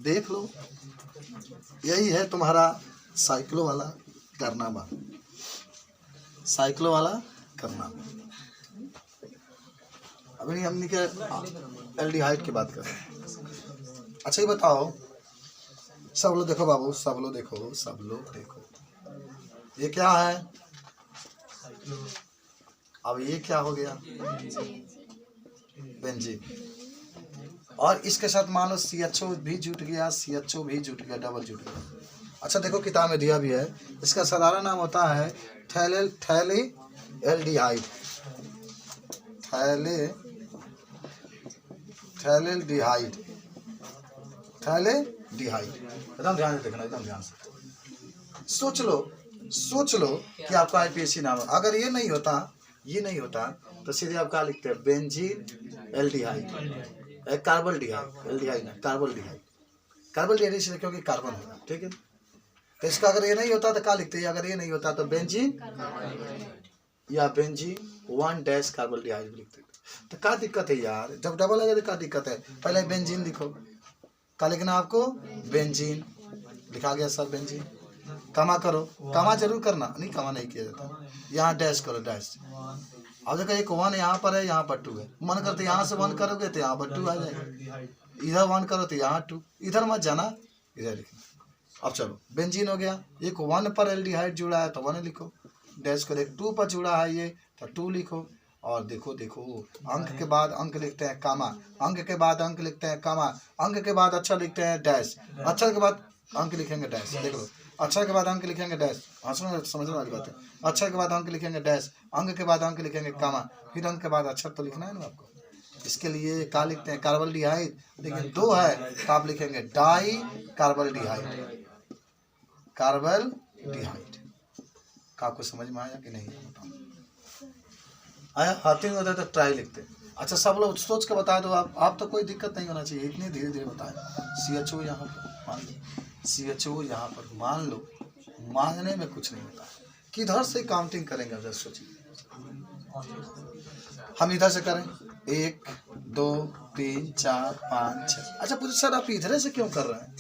देख लो, यही है तुम्हारा साइक्लो वाला कारनामा, साइक्लो वाला कारनामा। अभी हमने क्या एल्डिहाइड की बात करें। अच्छा ये बताओ, सब लोग देखो बाबू, सब लोग देखो, सब लोग देखो, ये क्या है? अब ये क्या हो गया? बेंजीन। और इसके साथ मान लो CHO भी जुट गया, CHO भी जुट गया, डबल जुट गया। अच्छा देखो किताब में दिया भी है, इसका साधारण नाम होता है थैलेल्डिहाइड, थैलेल्डिहाइड, थैलेल्डिहाइड। एकदम ध्यान से देखना, एकदम ध्यान से सोच लो कि आपका IPSC नाम है। अगर ये नहीं होता तो सीधे आप क्या लिखते हैं? बेंजीन एल्डिहाइड, कार्बल्डिहाइड, एल्डिहाइड ना कार्बल्डिहाइड, कार्बल्डिहाइड इसलिए क्योंकि कार्बन होगा, ठीक है। तो इसका अगर ये नहीं होता तो क्या लिखते हैं? अगर ये नहीं होता तो बेंजीन या बेंजीन 1 कार्बल्डिहाइड लिखते। तो क्या दिक्कत है यार? जब डबल है तो क्या दिक्कत है? पहले बेंजीन लिखो, क्या लिखना है आपको? बेंजीन। लिखा गया सर बेंजीन। कमा करो, कमा जरूर करना, नहीं कमा नहीं किया जाता। यहाँ डैश करो, डैश। अब देखो एक 1 यहाँ पर है, यहाँ पर 2 है। मन करते यहाँ से 1 करोगे तो यहाँ पर 2 आ जाएगा, इधर 1 करो तो यहाँ 2, इधर मत जाना, इधर लिखना। अब चलो बेंजीन हो गया। एक 1 पर एल्डिहाइड जुड़ा है तो 1 लिखो, डैश करो। एक 2 पर जुड़ा है ये तो 2 लिखो। और देखो देखो अंक के बाद अंक लिखते हैं कामा, अंक के बाद अंक लिखते हैं कामा, अंक के बाद अक्षर लिखते हैं डैश, अक्षर के बाद अंक लिखेंगे डैश। देख लो, अक्षर के बाद अंक लिखेंगे डैश, समझने वाली बात है। अक्षर के बाद अंक लिखेंगे डैश, अंक के बाद अंक लिखेंगे कामा, फिर अंक के बाद अक्षर तो लिखना है ना आपको। इसके लिए क्या लिखते हैं? कार्बल्डिहाइड, लेकिन 2 है तो आप लिखेंगे डाई कार्बल्डिहाइड, कार्बल्डिहाइड। आपको समझ में आया कि नहीं? आया? हाथी में होता है तो ट्राई लिखते हैं। अच्छा सब लोग सोच के बता दो आप तो कोई दिक्कत नहीं होना चाहिए, इतनी धीरे धीरे बताएं। CHO यहाँ पर मान लो, CHO यहाँ पर मान लो, मानने में कुछ नहीं होता। किधर से काउंटिंग करेंगे? अब सोचिए, हम इधर से करें 1 2 3 4 5 6। अच्छा पूछो सर आप इधर से क्यों कर रहे हैं?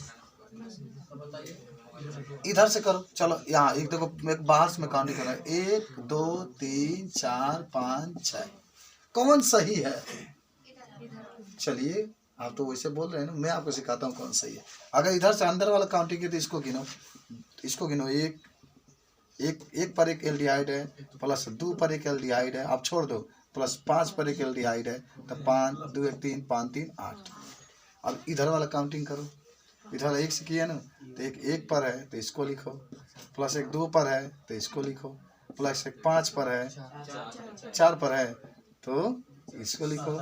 इधर से करो। चलो यहाँ एक देखो, एक बाहर से मैं काउंटिंग कर रहा हूँ, 1 2 3 4 5 6। कौन सही है? चलिए आप तो वैसे बोल रहे हैं ना, मैं आपको सिखाता हूँ कौन सही है। अगर इधर से अंदर वाला काउंटिंग की तो इसको गिनो, इसको गिनो। एक पर एक एल्डिहाइड है, प्लस 2 पर एक एल्डिहाइड है, आप छोड़ दो, प्लस 5 पर एक एल्डिहाइड है तो 5 2 1 3 5 3 8। अब इधर वाला काउंटिंग करो, इधर वाला 1 से किया ना, तो एक पर है तो इसको लिखो, प्लस एक 2 पर है तो इसको लिखो, प्लस एक 5 पर है, 4 पर है तो इसको लिखो,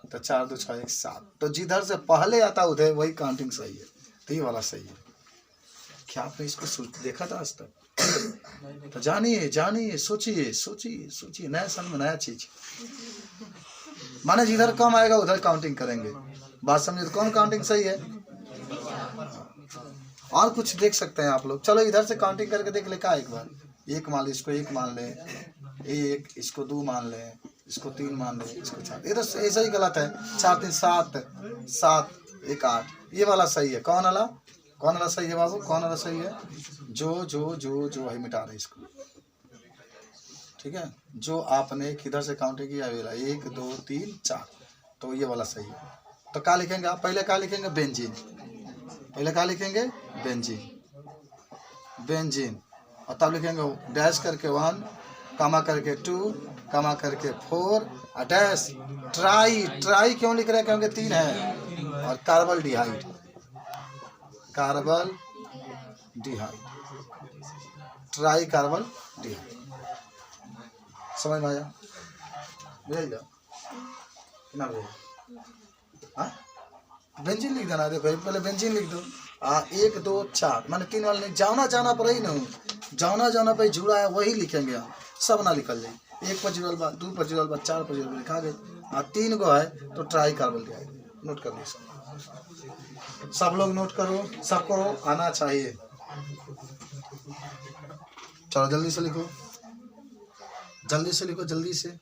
तो 4 2 6 1 7। तो जिधर से पहले आता उधर वही काउंटिंग सही है, तो ये वाला सही है। क्या आपने इसको देखा था आज तक? तो जानिए जानिए, सोचिए सोचिए सोचिए, नया साल में नया चीज। माने जिधर कम आएगा उधर काउंटिंग करेंगे, बात समझे? तो कौन काउंटिंग सही है? और कुछ देख सकते हैं आप लोग। चलो इधर से काउंटिंग करके देख ले का, एक बार 1 मान ले, इसको 1 मान ले, 1 इसको 2 मान ले, इसको 3 मान ले, इसको 4। ये तो ऐसा ही गलत है। 4 3 7 7 1 8, ये वाला सही है। कौन वाला सही है बाबू? कौन वाला सही है? जो है, मिटा रहे इसको, ठीक है। जो आपने किधर से काउंटिंग किया, 1 2 3 4, तो ये वाला सही है। तो क्या लिखेंगे आप? पहले क्या लिखेंगे? बेंजीन। पहले क्या लिखेंगे? बेंजीन। और तब लिखेंगे डैश करके 1, कामा करके 2, कामा करके 4, और डैश ट्राई क्यों लिख रहे हैं? क्योंकि 3 है। और कार्बल्डिहाइड, ट्राई कार्बल्डिहाइड। समझ में आया? ना बेंजीन लिख देना। देखो पहले बेंजीन लिख दो। 1 2 4 माने 3 वाले नहीं, जाना पर ही ना, जाना पे जुड़ा है वही लिखेंगे हम, सब ना लिखल जाए। 1 पर जुड़ल बा, 2 पर जुड़ल बा, 4 पर जुड़ल बा, लिखा गए। 3 गो है तो ट्राई कार्बल्डिहाइड। नोट कर लीजिए सब लोग, नोट करो, सबको आना चाहिए। चलो जल्दी से लिखो, जल्दी से लिखो, जल्दी से।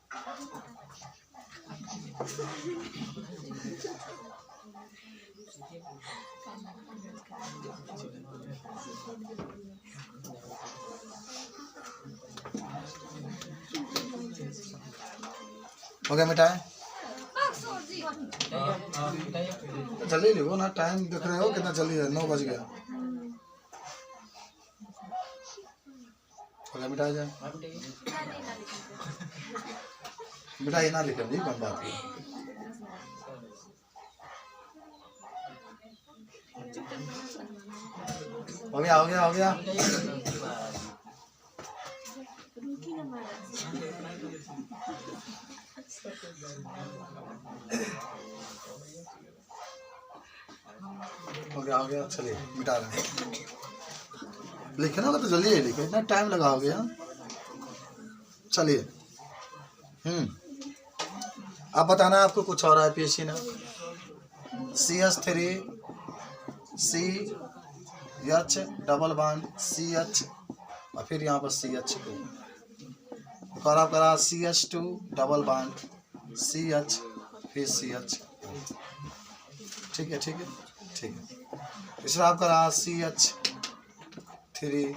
हो गया? मिटाए? जल्दी लिखो ना, टाइम देख रहे हो कितना जल्दी है, 9 बज गया। हो गया? मिटाया जाए? मिटाई ना लिखे, नहीं कौन बात है। हो गया? हो गया। चलिए मिटा रहे हैं। लिखना होगा तो जल्दी ही लिखे, इतना टाइम लगाओगे? चलिए अब बताना है आपको कुछ और है PSC ने। CH3 CH double bond CH, और फिर यहाँ पर CH2, और आप करा CH2 डबल बॉन्ड CH, फिर CH। ठीक है। तीसरा आपका रहा CH3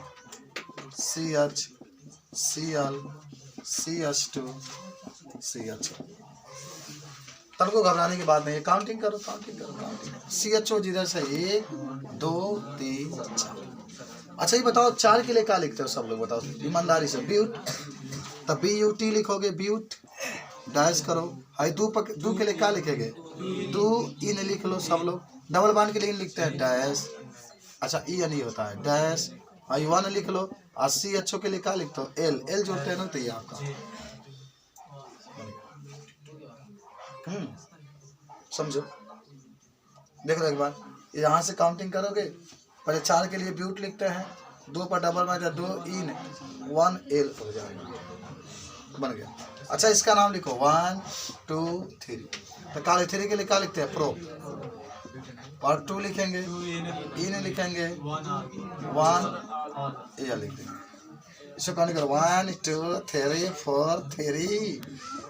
CH Cl CH2 CH। तब को घबराने की बात नहीं है, काउंटिंग करो काउंटिंग करो काउंटिंग। CHO जिधर से 1 2 3 4। अच्छा ये बताओ 4 के लिए क्या लिखते हो सब लोग, बताओ ईमानदारी से। ब्यूट, तब BUT लिखोगे, ब्यूट डैश करो। हाई दो के लिए क्या लिखेंगे, 2 इन लिख लो सब लोग। डबल बांड के लिए इन लिखते हैं डैश, अच्छा ई नहीं होता है डैश। हाई 1 लिख लो। और CHO के लिए क्या लिखते हो, L जोड़ते हैं ना, तो ये आपका समझो। देखो एक बार यहाँ से काउंटिंग करोगे, पहले 4 के लिए ब्यूट लिखते हैं, 2 पर डबल मार 2 इन 1 L हो जाएगा, बन गया। अच्छा इसका नाम लिखो 1 2 3। तो काले 3 के लिए क्या लिखते हैं, प्रो। और 2 लिखेंगे, इन लिखेंगे, 1 ए लिख देंगे। इसको काउंट करो 1 2 3 4 3।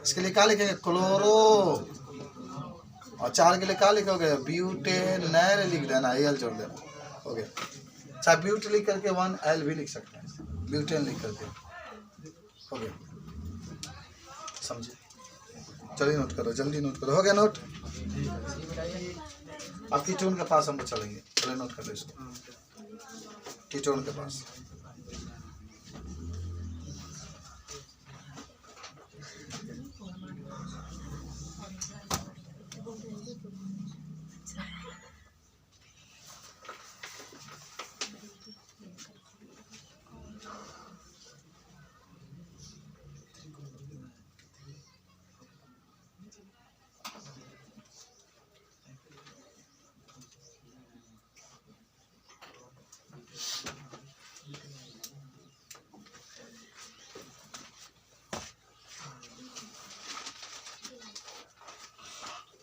इसके लिए क्या लिखेंगे, क्लोरो। और 4 के लिए क्या लिखोगे, ब्यूटेनल लिख देना, एल जोड़ देना, हो गया। अच्छा ब्यूट लिख करके 1 L भी लिख सकते हैं, ब्यूटेन लिख करके, हो गया। समझे, चलिए नोट करो, जल्दी नोट करो, हो गया नोट। अब कीटोन के पास हम चलेंगे, चलिए नोट कर लो इसको, कीटोन के पास।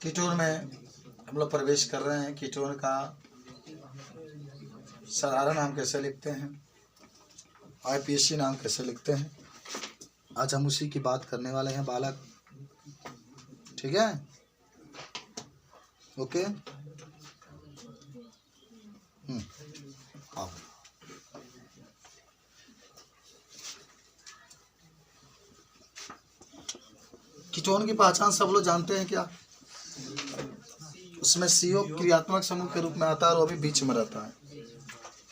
कीटोन में हम लोग प्रवेश कर रहे हैं। कीटोन का साधारण नाम कैसे लिखते हैं, IPSC नाम कैसे लिखते हैं, आज हम उसी की बात करने वाले हैं बालक, ठीक है, ओके। आओ कीटोन की पहचान सब लोग जानते हैं क्या, उसमें CO क्रियात्मक समूह के रूप में आता है और वो भी बीच में रहता है।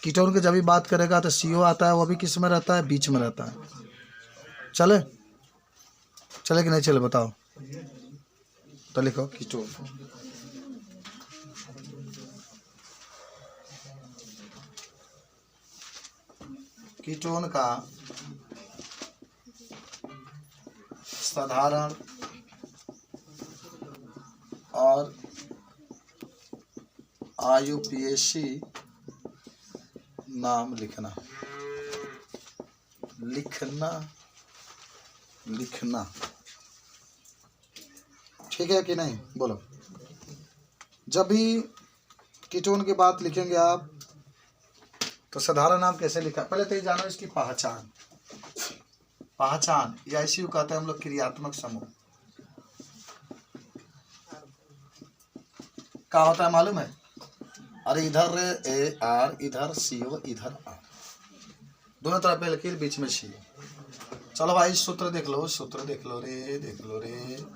कीटोन की जब भी बात करेगा तो CO आता है, वो भी किस में रहता है, बीच में रहता है। चले चले कि नहीं चले बताओ, तो लिखो कीटोन। कीटोन का साधारण और IUPAC नाम लिखना, लिखना लिखना, ठीक है कि नहीं, बोलो। जब भी कीटोन की बात लिखेंगे आप तो साधारण नाम कैसे लिखा, पहले तो ये जानो इसकी पहचान। पहचान या इसी को कहते हैं हम लोग क्रियात्मक समूह। क्या होता है मालूम है, अरे इधर AR, इधर CO, इधर R, दोनों तरफ एल्किल, बीच में CO। चलो भाई सूत्र देख लो, सूत्र देख लो रे, देख लो रे।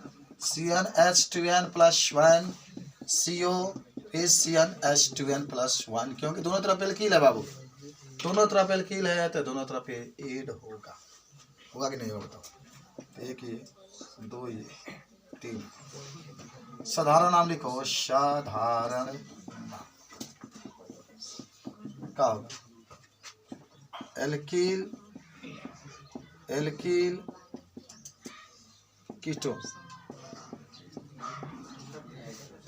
CnH2n+1 CO is CnH2n+1, क्योंकि दोनों तरफ एल्किल है बाबू, दोनों तरफ एल्किल है तो दोनों तरफ एड होगा, होगा कि नहीं होगा बताओ। 1 ये 2 ये 3। साधारण नाम लिखो, साधारण नाम क्या होगा, alkyl alkyl ketone,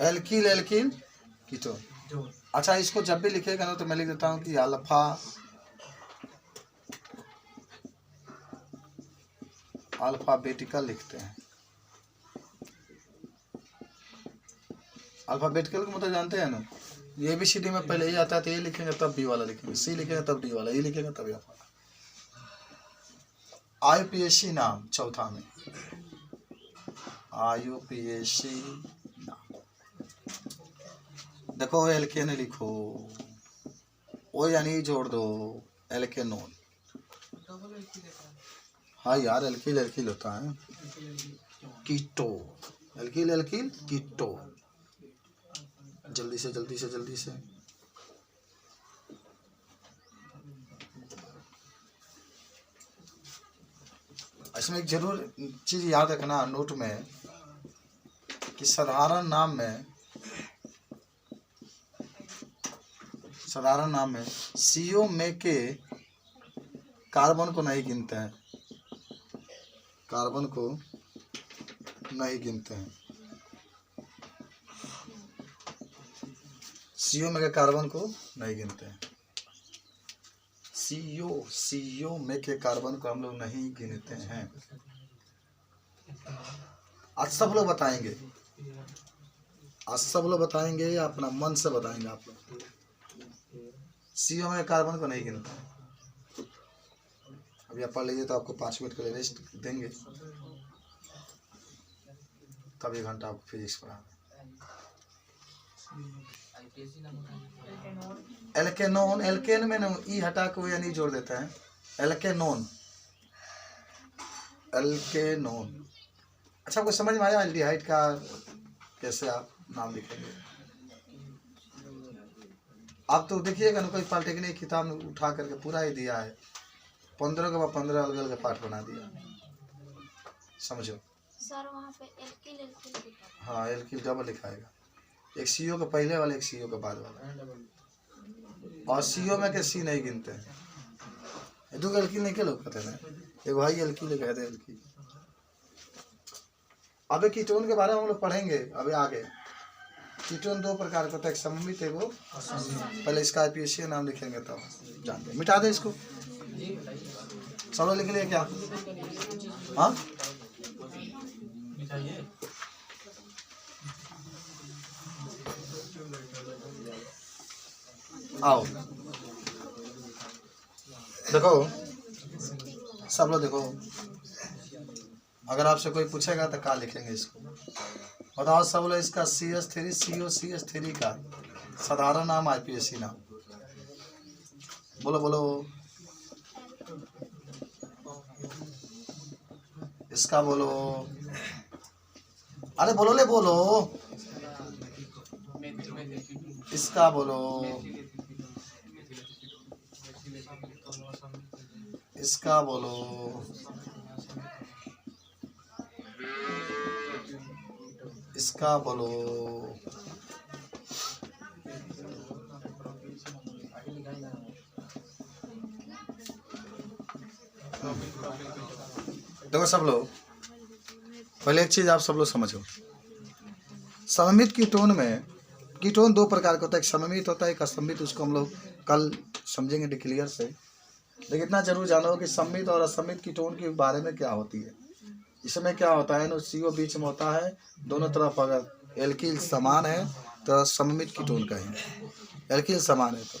alkyl alkyl ketone. अच्छा इसको जब भी लिखेगा ना तो मैं लिख देता हूँ कि अल्फा अल्फाबेटिकल लिखते हैं। अल्फाबेटिकल को मतलब जानते हैं ना, ABCD में पहले ये आता है तो ये लिखेंगे तब B वाला लिखेंगे, C लिखेंगे तब D वाला, E लिखेंगे तब F वाला। IUPAC नाम चौथा में, IUPAC नाम देखो, एल्केन लिखो, ओ यानी जोड़ दो, एल्केनोन। हाँ यार, एल्किल एल्किल होता है। कीटो, एल्किल एल्किल कीटो। जल्दी से जल्दी से जल्दी से। इसमें एक जरूर चीज याद रखना नोट में कि साधारण नाम में सीओ में के कार्बन को नहीं गिनते हैं, कार्बन को नहीं गिनते हैं। सीओ में के कार्बन को नहीं गिनते हैं। सीओ में के कार्बन को हम लोग नहीं गिनते हैं। आज सब लोग बताएंगे, आज सब लोग बताएंगे या अपना मन से बताएंगे आप लोग। सीओ में कार्बन को नहीं गिनते हैं। अभी आप पढ़ लीजिए तो आपको 5 मिनट के लिए रेस्ट देंगे, तब 1 घंटा आपको फिजिक्स पढ़ा। एल्केनोन, एल्केन में ई हटा के यानी जोड़ देते हैं, एल्केनोन, एल्केनोन। अच्छा, आपको समझ में आया एल्डिहाइड का कैसे आप नाम लिखेंगे? आप तो देखिएगा ना, कोई पॉलिटेक्निक किताब में उठा करके पूरा ही दिया है, 15 के बाद 15 अलग अलग पार्ट बना दिया। समझो सर, वहाँ पे एल्किल एल्किल। हाँ, एल्किल डबल लिखाएगा, एक सीओ के पहले वाला, एक सीओ के बाद वाला। और सीओ में के सी नहीं गिनते हैं। दो एल्किल नहीं के लोग कहते हैं, एक भाई एल्किल कहते हैं, एल्किल। अबे कीटोन के बारे में हम लोग पढ़ेंगे अभी आगे। कीटोन 2 प्रकार का होता है, एक सममित है वो। पहले इसका आईपीएसी नाम लिखेंगे तब जानते हैं। मिटा दे इसको, सब लिख लिया क्या? हाँ, आओ देखो, सब लोग देखो, अगर आपसे कोई पूछेगा तो क्या लिखेंगे इसको बताओ सब लोग। इसका CH3 COCH3 का साधारण नाम, आईपीएसी नाम बोलो बोलो। इसका बोलो, अरे बोलो ले बोलो। इसका बोलो, इसका बोलो, इसका बोलो। देखो सब लोग, पहले एक चीज आप सब लोग समझो। सममित कीटोन में, कीटोन 2 प्रकार का होता है, एक सममित होता है, एक असममित। उसको हम लोग कल समझेंगे डिक्लियर से। लेकिन इतना जरूर जानो कि सममित और असममित कीटोन के बारे में क्या होती है। इसमें क्या होता है ना, सीओ बीच में होता है, दोनों तरफ अगर एल्किल समान है तो सममित कीटोन कहेंगे। एल्किल समान है तो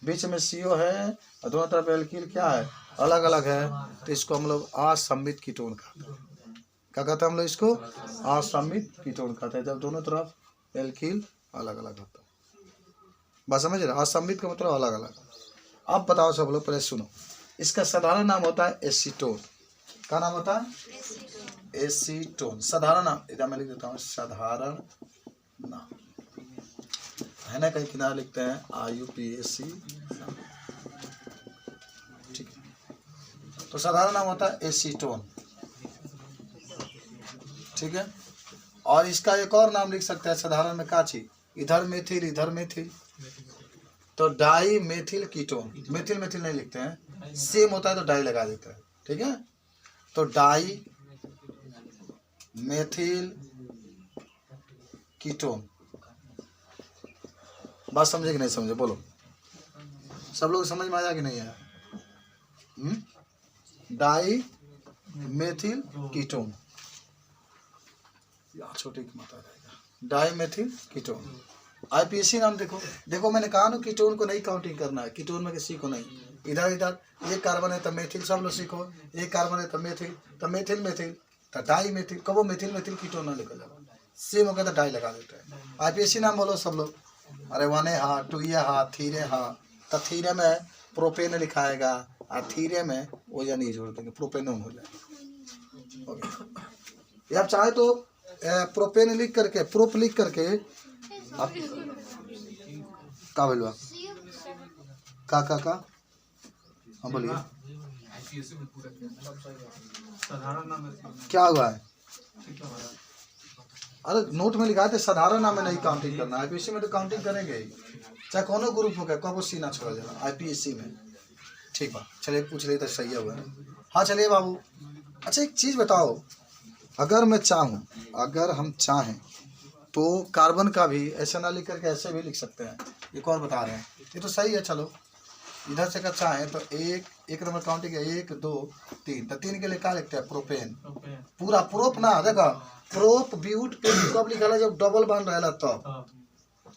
बीच में सीओ है और दोनों तरफ एल्किल क्या है, अलग अलग है, तो इसको हम लोग असममित कीटोन कहते हैं। क्या कहते हैं हम लोग इसको? असममित कीटोन कहते हैं, जब दोनों तरफ एल्किल अलग अलग होता है। बात समझ रहे? असममित का मतलब अलग अलग। अब बताओ सब लोग, पहले सुनो। इसका साधारण नाम होता है एसीटोन। क्या नाम होता है? एसीटोन। साधारण नाम, इधर मैं लिख देता हूँ, साधारण नाम है ना, कहीं किनारे लिखते हैं IUPAC। ठीक है, तो साधारण नाम होता है एसीटोन। ठीक है, और इसका एक और नाम लिख सकते हैं साधारण में, काची, इधर मेथिल इधर मेथिल, तो dimethyl ketone. Methyl methyl नहीं लिखते हैं, सेम होता है तो डाई लगा देते हैं। ठीक है, तो डाई मेथिल कीटोन। बात समझे कि नहीं समझे? बोलो सब लोग, समझ में आया कि नहीं आया? डाई मेथिल कीटोन, छोटे की मात्रा रहेगा, डाई मेथिल कीटोन। आईपीएसी नाम देखो, देखो मैंने कहा ना, कीटोन को नहीं काउंटिंग करना है, कीटोन में किसी को नहीं। इधर इधर ये कार्बन है तो मेथिल, सब लोग सीखो। ये कार्बन है तो मेथिल मेथिल तो डाई मेथिल। कबो मेथिल मेथिल कीटोन ना लिखो, जाओ सेम हो गया तो डाई लगा देते हैं। आईपीएसी नाम बोलो सब लोग। अरे 1 हा, 2 हा, 3 हा, तो थीरे में प्रोपेन लिखाएगा और थीरे में ओजन ही जोड़ देंगे, प्रोपेनोन हो जाएगा। ओके, ये आप चाहे तो प्रोपेन लिख करके, प्रोप लिख करके आप का बोलवा का हाँ बोलिए क्या हुआ है? अरे नोट में लिखा है साधारण नाम में नहीं काउंटिंग करना, आईपीएससी में तो काउंटिंग करेंगे ही, चाहे कोनो ग्रुप हो गया, कब सी ना छोड़ा जाना आईपीएससी में। ठीक बा, चलिए पूछ ले तो सही हुआ। हाँ चलिए बाबू, अच्छा एक चीज़ बताओ, अगर मैं चाहूँ, अगर हम चाहें तो कार्बन का भी ऐसा ना लिख करके ऐसे भी लिख सकते हैं। एक और बता रहे हैं, ये तो सही है। चलो इधर से अगर चाहें तो एक नंबर काउंटिंग है, 1 2 3, तो 3 के लिए क्या लिखते हैं? प्रोपेन। पूरा प्रोप ना, देखो प्रोप ब्यूट पे कब लिखा ला? जब डबल बन रहा तब,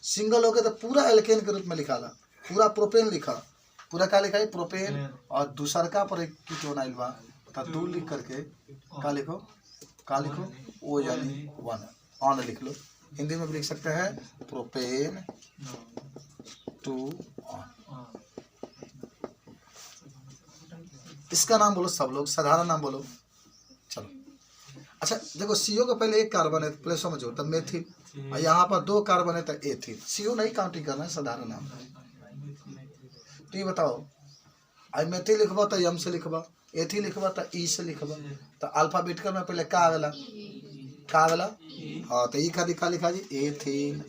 सिंगल हो गया तो पूरा एल्केन के रूप में लिखा ला, पूरा प्रोपेन लिखा, पूरा क्या लिखा है? प्रोपेन। और दूसर का पर एक कीटोन आइल बा, तो 2 लिख करके क्या लिखो? क्या लिखो? ओ यानी 1 ऑन लिख लो। हिंदी में भी लिख सकते हैं प्रोपेन 2 ऑन। इसका नाम बोलो सब लोग, साधारण नाम बोलो। चलो अच्छा देखो, सीओ का पहले एक कार्बन है, प्लेसों में जोड़ता मेथिल, और यहाँ पर 2 कार्बन है तो एथिल। सीओ नहीं काउंटिंग करना है, साधारण नाम। तो ये बताओ, आई मेथिल लिखबा तो एम से लिखबा, एथिल लिखबा तो ई से लिखबा, तो अल्फाबेटिकल में पहले का आवेला? का आवेला? हाँ, तो ई का दिखा लिखा जी एथिल,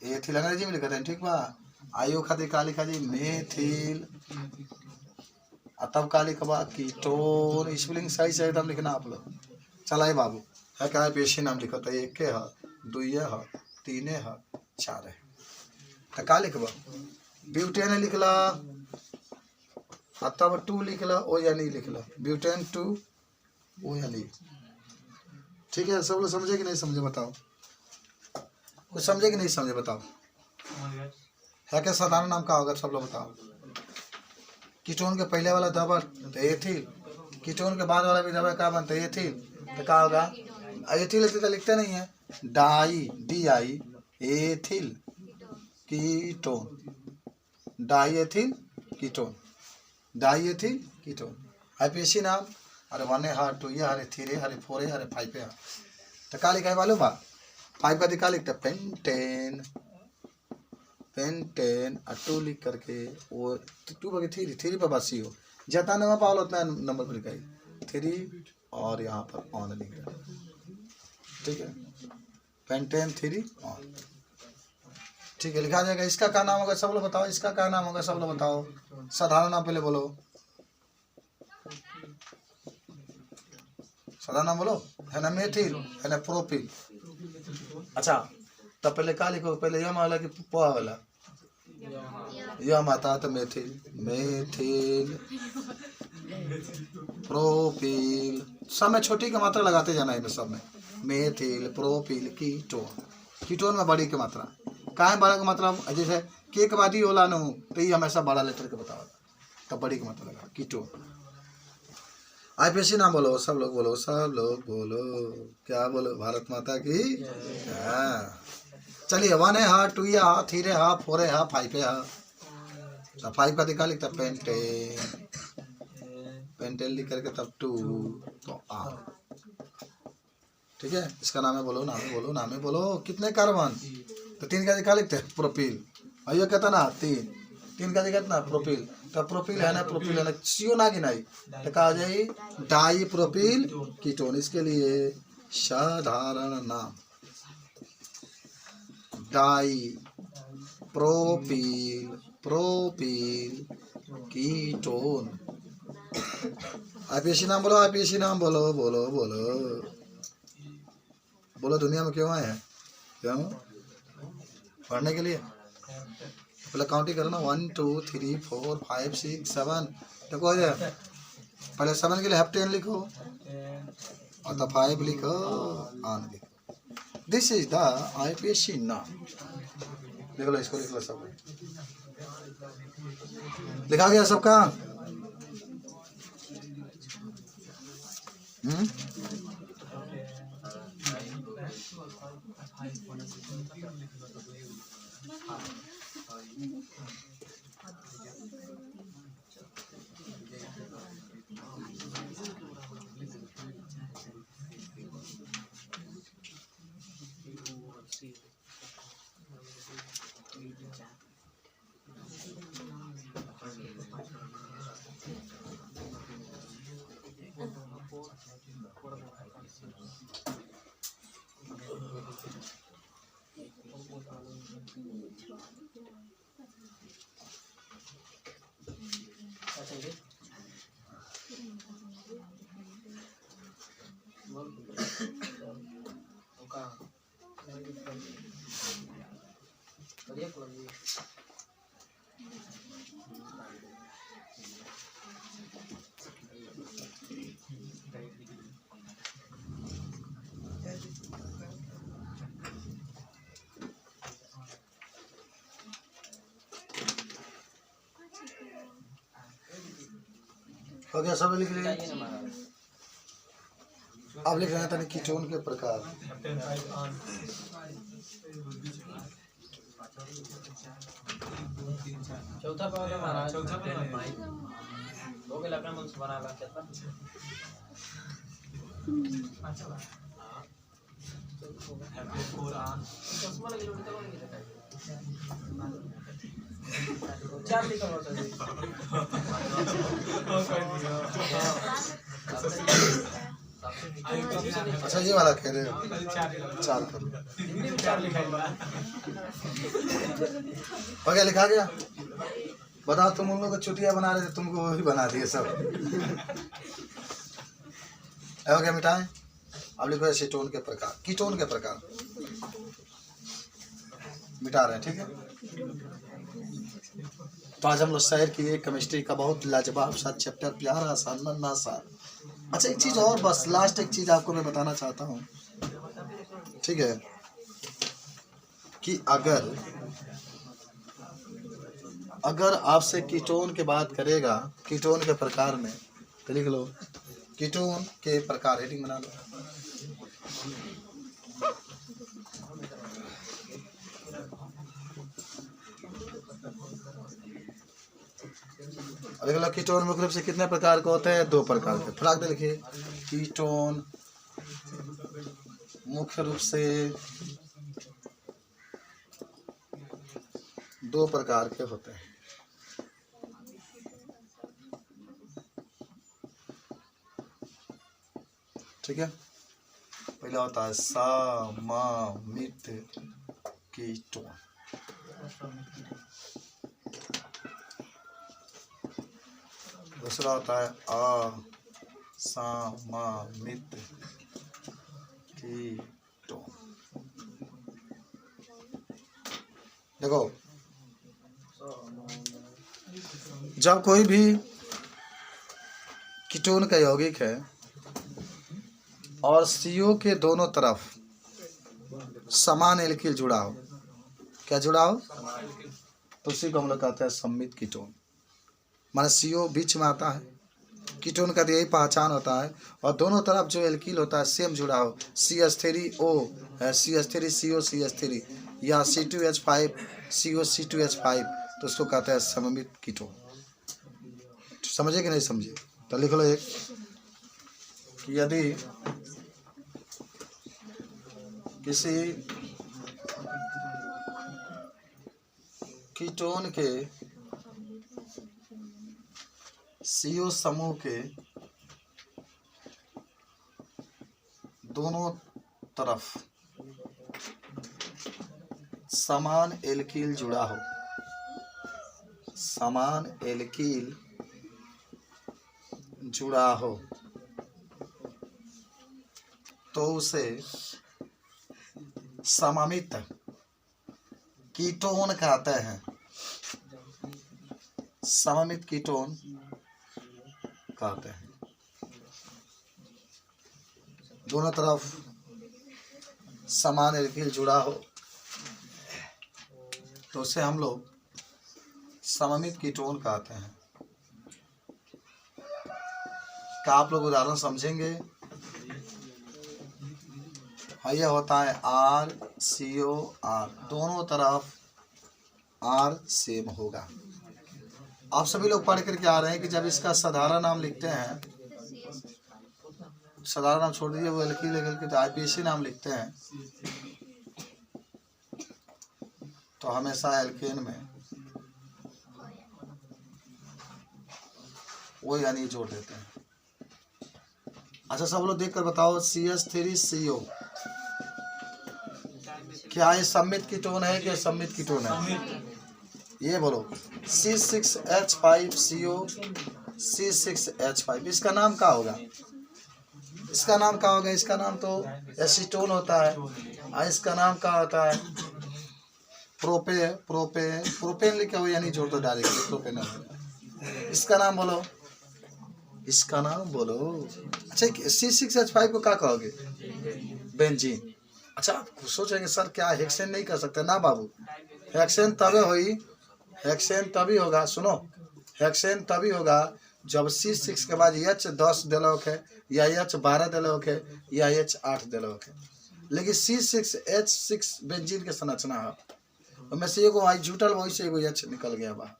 एथिल अंग्रेजी में लिखा था, ठीक बा। आयो खातिर का लिखा जी? मेथिल। तब का लिखबा? कीटोन। स्पेलिंग सही से एकदम लिखना आप लोग। चलाए बाबू, है क्या? पेशी नाम लिखा था, 1 है 2 है 3 है 4 है, तो का लिखबा? ब्यूटेन लिखला, तब 2 लिखला, ओ यानी लिखला ब्यूटेन 2 ओ यानी। ठीक है, सब लोग समझे कि नहीं समझे बताओ? कुछ समझे कि नहीं समझे बताओ? है क्या साधारण नाम का होगा? सब लोग बताओ। कीटोन के पहले वाला दबा तो एथिल, कीटोन के बाद वाला भी दबा क्या बनता है? एथिल। तो क्या होगा? एथिल तो लिखते नहीं है, di, D I ethyl ketone, diethyl ketone, diethyl ketone. IUPAC नाम, अरे 1 है 2 है 3 है 4 है 5 है, तो क्या लिखा है मालूम बा? 5 का दिखा लिखता है पेंटेन, पेंटेन। और 2 लिख करके वो 2 पर 3 पर बसी हो, जितना नंबर पाओ उतना नंबर पर लिखाई 3, और यहाँ पर ऑन लिख रहा है। ठीक है, पेंटेन 3 ऑन। ठीक है, लिखा जाएगा। इसका क्या नाम होगा? सब लोग बताओ, इसका क्या नाम होगा? सब लोग बताओ, साधारण नाम पहले बोलो, साधारण नाम बोलो। है ना मेथिल, है ना प्रोपिल। अच्छा तब पहले क्या लिखो? पहले यम वाला कि प वाला? यम आता तो मेथिल, मेथिल प्रोपिल। सब में छोटी की मात्रा लगाते जाना है, सब में मेथिल प्रोपिल कीटोन। कीटोन में बड़ी की मात्रा, काहे बड़ा की मात्रा? जैसे के के बाद ही होला न, तो ये हमेशा बड़ा लेटर के बताओ, तब बड़ी की मात्रा लगा कीटोन। आईपीएससी नाम बोलो, सब लोग बोलो, सब लोग बोलो, क्या बोलो? भारत माता की। हाँ चलिए, 1 है 2 है 3 है 4 है 5 है, तो 5 का दिखा लिखता पेंटेन, पेंटेन लिख करके तब 2 तो आ। ठीक है, इसका नाम है बोलो, नाम है बोलो, नाम है बोलो। कितने कार्बन? तो 3 का दिखा लिखते हैं प्रोपिल, अयो कहता ना 3 का दिखा ना प्रोपिल, तो प्रोपिल है ना, प्रोपिल है ना, सीओ ना गिनाई तो कहा जाए डाई प्रोपिल कीटोन। इसके लिए साधारण नाम dipropyl, propyl ketone. IUPAC नाम बोलो, आईपीएससी नाम बोलो, बोलो बोलो बोलो। दुनिया में क्यों आए हैं? क्यों? पढ़ने के लिए। पहले काउंटिंग करो ना, 1 2 3 4 5 6 7, देखो हो जाए। पहले 7 के लिए हैव 10 लिखो, और तो 5 लिखो, ऑन लिखो। दिस इज द आईपीएससी नाम। देख लो, इसको लिख लो, सब लिखा गया सबका। हो गया, सब लिख लिए। अब लिख रहे हैं तनिक कीटोन के प्रकार। चौथा पाव है महाराज, चौथा पाव हो गया अपना मन से बना ला क्या था चश्मा लगे लोग तो नहीं दिखाई चार लिखा होता है अच्छा ये वाला कह रहे हो, चार करो। हिंदी में चार लिखा है। हो गया, लिखा गया। बताओ, तुम उन लोग को चुटिया बना रहे थे, तुमको वही बना दिए सब। हो गया, मिटाएं। अब लिखो एसीटोन के प्रकार, कीटोन के प्रकार मिटा रहे हैं, ठीक है। तो आज हम लोग शेयर किए केमिस्ट्री का बहुत लाजवाब सा चैप्टर, प्यारा सा नन्हा सा। अच्छा, एक चीज़ और, बस लास्ट एक चीज़ आपको मैं बताना चाहता हूँ, ठीक है, कि अगर आपसे कीटोन की बात करेगा, कीटोन के प्रकार में, तो लिख लो कीटोन के प्रकार, हेडिंग बना लो। लिख लो कीटोन मुख्य रूप से कितने प्रकार के होते हैं? 2 प्रकार के। फटाक से लिखिए, कीटोन मुख्य रूप से 2 प्रकार के होते हैं, ठीक है। पहला होता है सममित कीटोन, दूसरा होता है असममित कीटोन। देखो, जब कोई भी कीटोन का यौगिक है और CO के दोनों तरफ समान एल्किल जुड़ा हो, क्या जुड़ा हो? तो उसी को हम लोग कहते हैं सममित कीटोन। माने CO बीच में आता है, कीटोन का यही पहचान होता है, और दोनों तरफ जो एल्किल होता है सेम जुड़ा हो, CH3O CH3CO CH3 या C2H5 CO C2H5, तो उसको कहते हैं सममित कीटोन। समझे कि नहीं समझे? तो लिख लो एक, कि यदि किसी कीटोन के CO समूह के दोनों तरफ समान एल्किल जुड़ा हो, समान एल्किल जुड़ा हो, तो उसे सममित कीटोन कहते हैं। सममित कीटोन कहते हैं। दोनों तरफ समान एल्किल जुड़ा हो तो उसे हम लोग सममित कीटोन कहते हैं। क्या आप लोग उदाहरण समझेंगे? हाँ, यह होता है RCOR, दोनों तरफ R सेम होगा। आप सभी लोग पढ़ करके आ रहे हैं कि जब इसका साधारण नाम लिखते हैं, साधारण नाम छोड़ दीजिए, वो एल्किल के तो IPAC नाम लिखते हैं, तो हमेशा एल्केन में वो यानी जोड़ देते हैं। अच्छा, सब लोग देख कर बताओ, CH3CO क्या ये सममित कीटोन है कि असममित कीटोन है? ये बोलो C6H5CO C6H5, इसका नाम क्या होगा? इसका नाम क्या होगा? इसका नाम तो एसीटोन होता है। और इसका नाम क्या होता है? प्रोपेन लिखा हुआ यानी जोड़ दो डायरेक्ट प्रोपेन। इसका नाम बोलो, इसका नाम बोलो। अच्छा C6H5 को क्या कहोगे? बेंजीन। अच्छा आप सोचेंगे सर क्या हेक्सेन नहीं कर सकते? ना बाबू, हेक्सेन तभी हुई, हेक्सेन तभी होगा, सुनो, हेक्सेन तभी होगा जब C6 के बाद H10 दिलोक है या H12 दिलोक है या H8 दिलोक है। लेकिन C6H6 बेंजीन के संरचना है, उनमें से एगो आई जुटल, वही से एगो H निकल गया बाहर।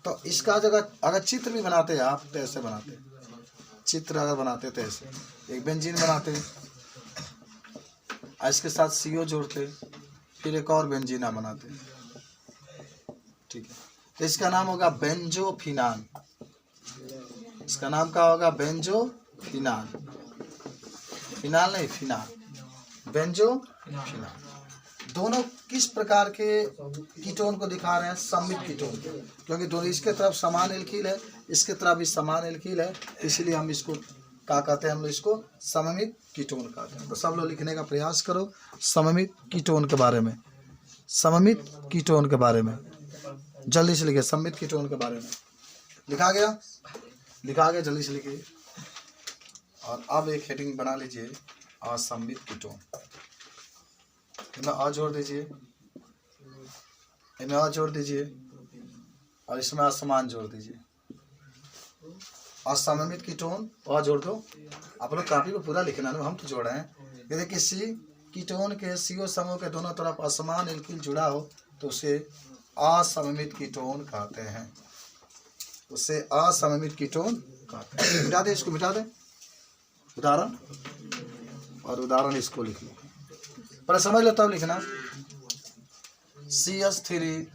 तो इसका जगह अगर चित्र भी बनाते हैं आप तो ऐसे बनाते, चित्र अगर बनाते तो ऐसे एक बेंजीन बनाते, इसके साथ CO जोड़ते, फिर एक और बेंजीना बनाते, ठीक है। तो इसका नाम होगा बेंजोफिनान। इसका नाम क्या होगा? बेंजोफिनान। फिनाल नहीं, फिनाल, बेंजोफिनान। दोनों किस प्रकार के कीटोन को दिखा रहे हैं? सममित कीटोन, क्योंकि दोनों इसके तरफ समान एल्कील है, इसके तरफ भी समान एल्कील है, इसलिए हम इसको क्या कहते हैं? हम लोग इसको सममित कीटोन कहते हैं। तो सब लोग लिखने का प्रयास करो सममित कीटोन के बारे में, सममित कीटोन के बारे में जल्दी से लिखिए। सममित कीटोन के बारे में लिखा गया, लिखा गया, जल्दी से लिखिए। और अब एक हेडिंग बना लीजिए, असममित कीटोन। इनमें आ जोड़ दीजिए, इनमें आ जोड़ दीजिए, और इसमें असमान जोड़ दीजिए। असममित कीटोन आ जोड़ दो। आप लोग कापी में पूरा लिखना है, हम तो जोड़ रहे हैं। यदि किसी कीटोन के CO समूह के दोनों तरफ असमान एल्कील जुड़ा हो तो उसे असममित कीटोन कहते हैं, उसे असममित कीटोन कहते हैं। मिटा दे, इसको मिटा दे, उदाहरण, और उदाहरण इसको लिख लो, पर समझ लो तब लिखना। CH3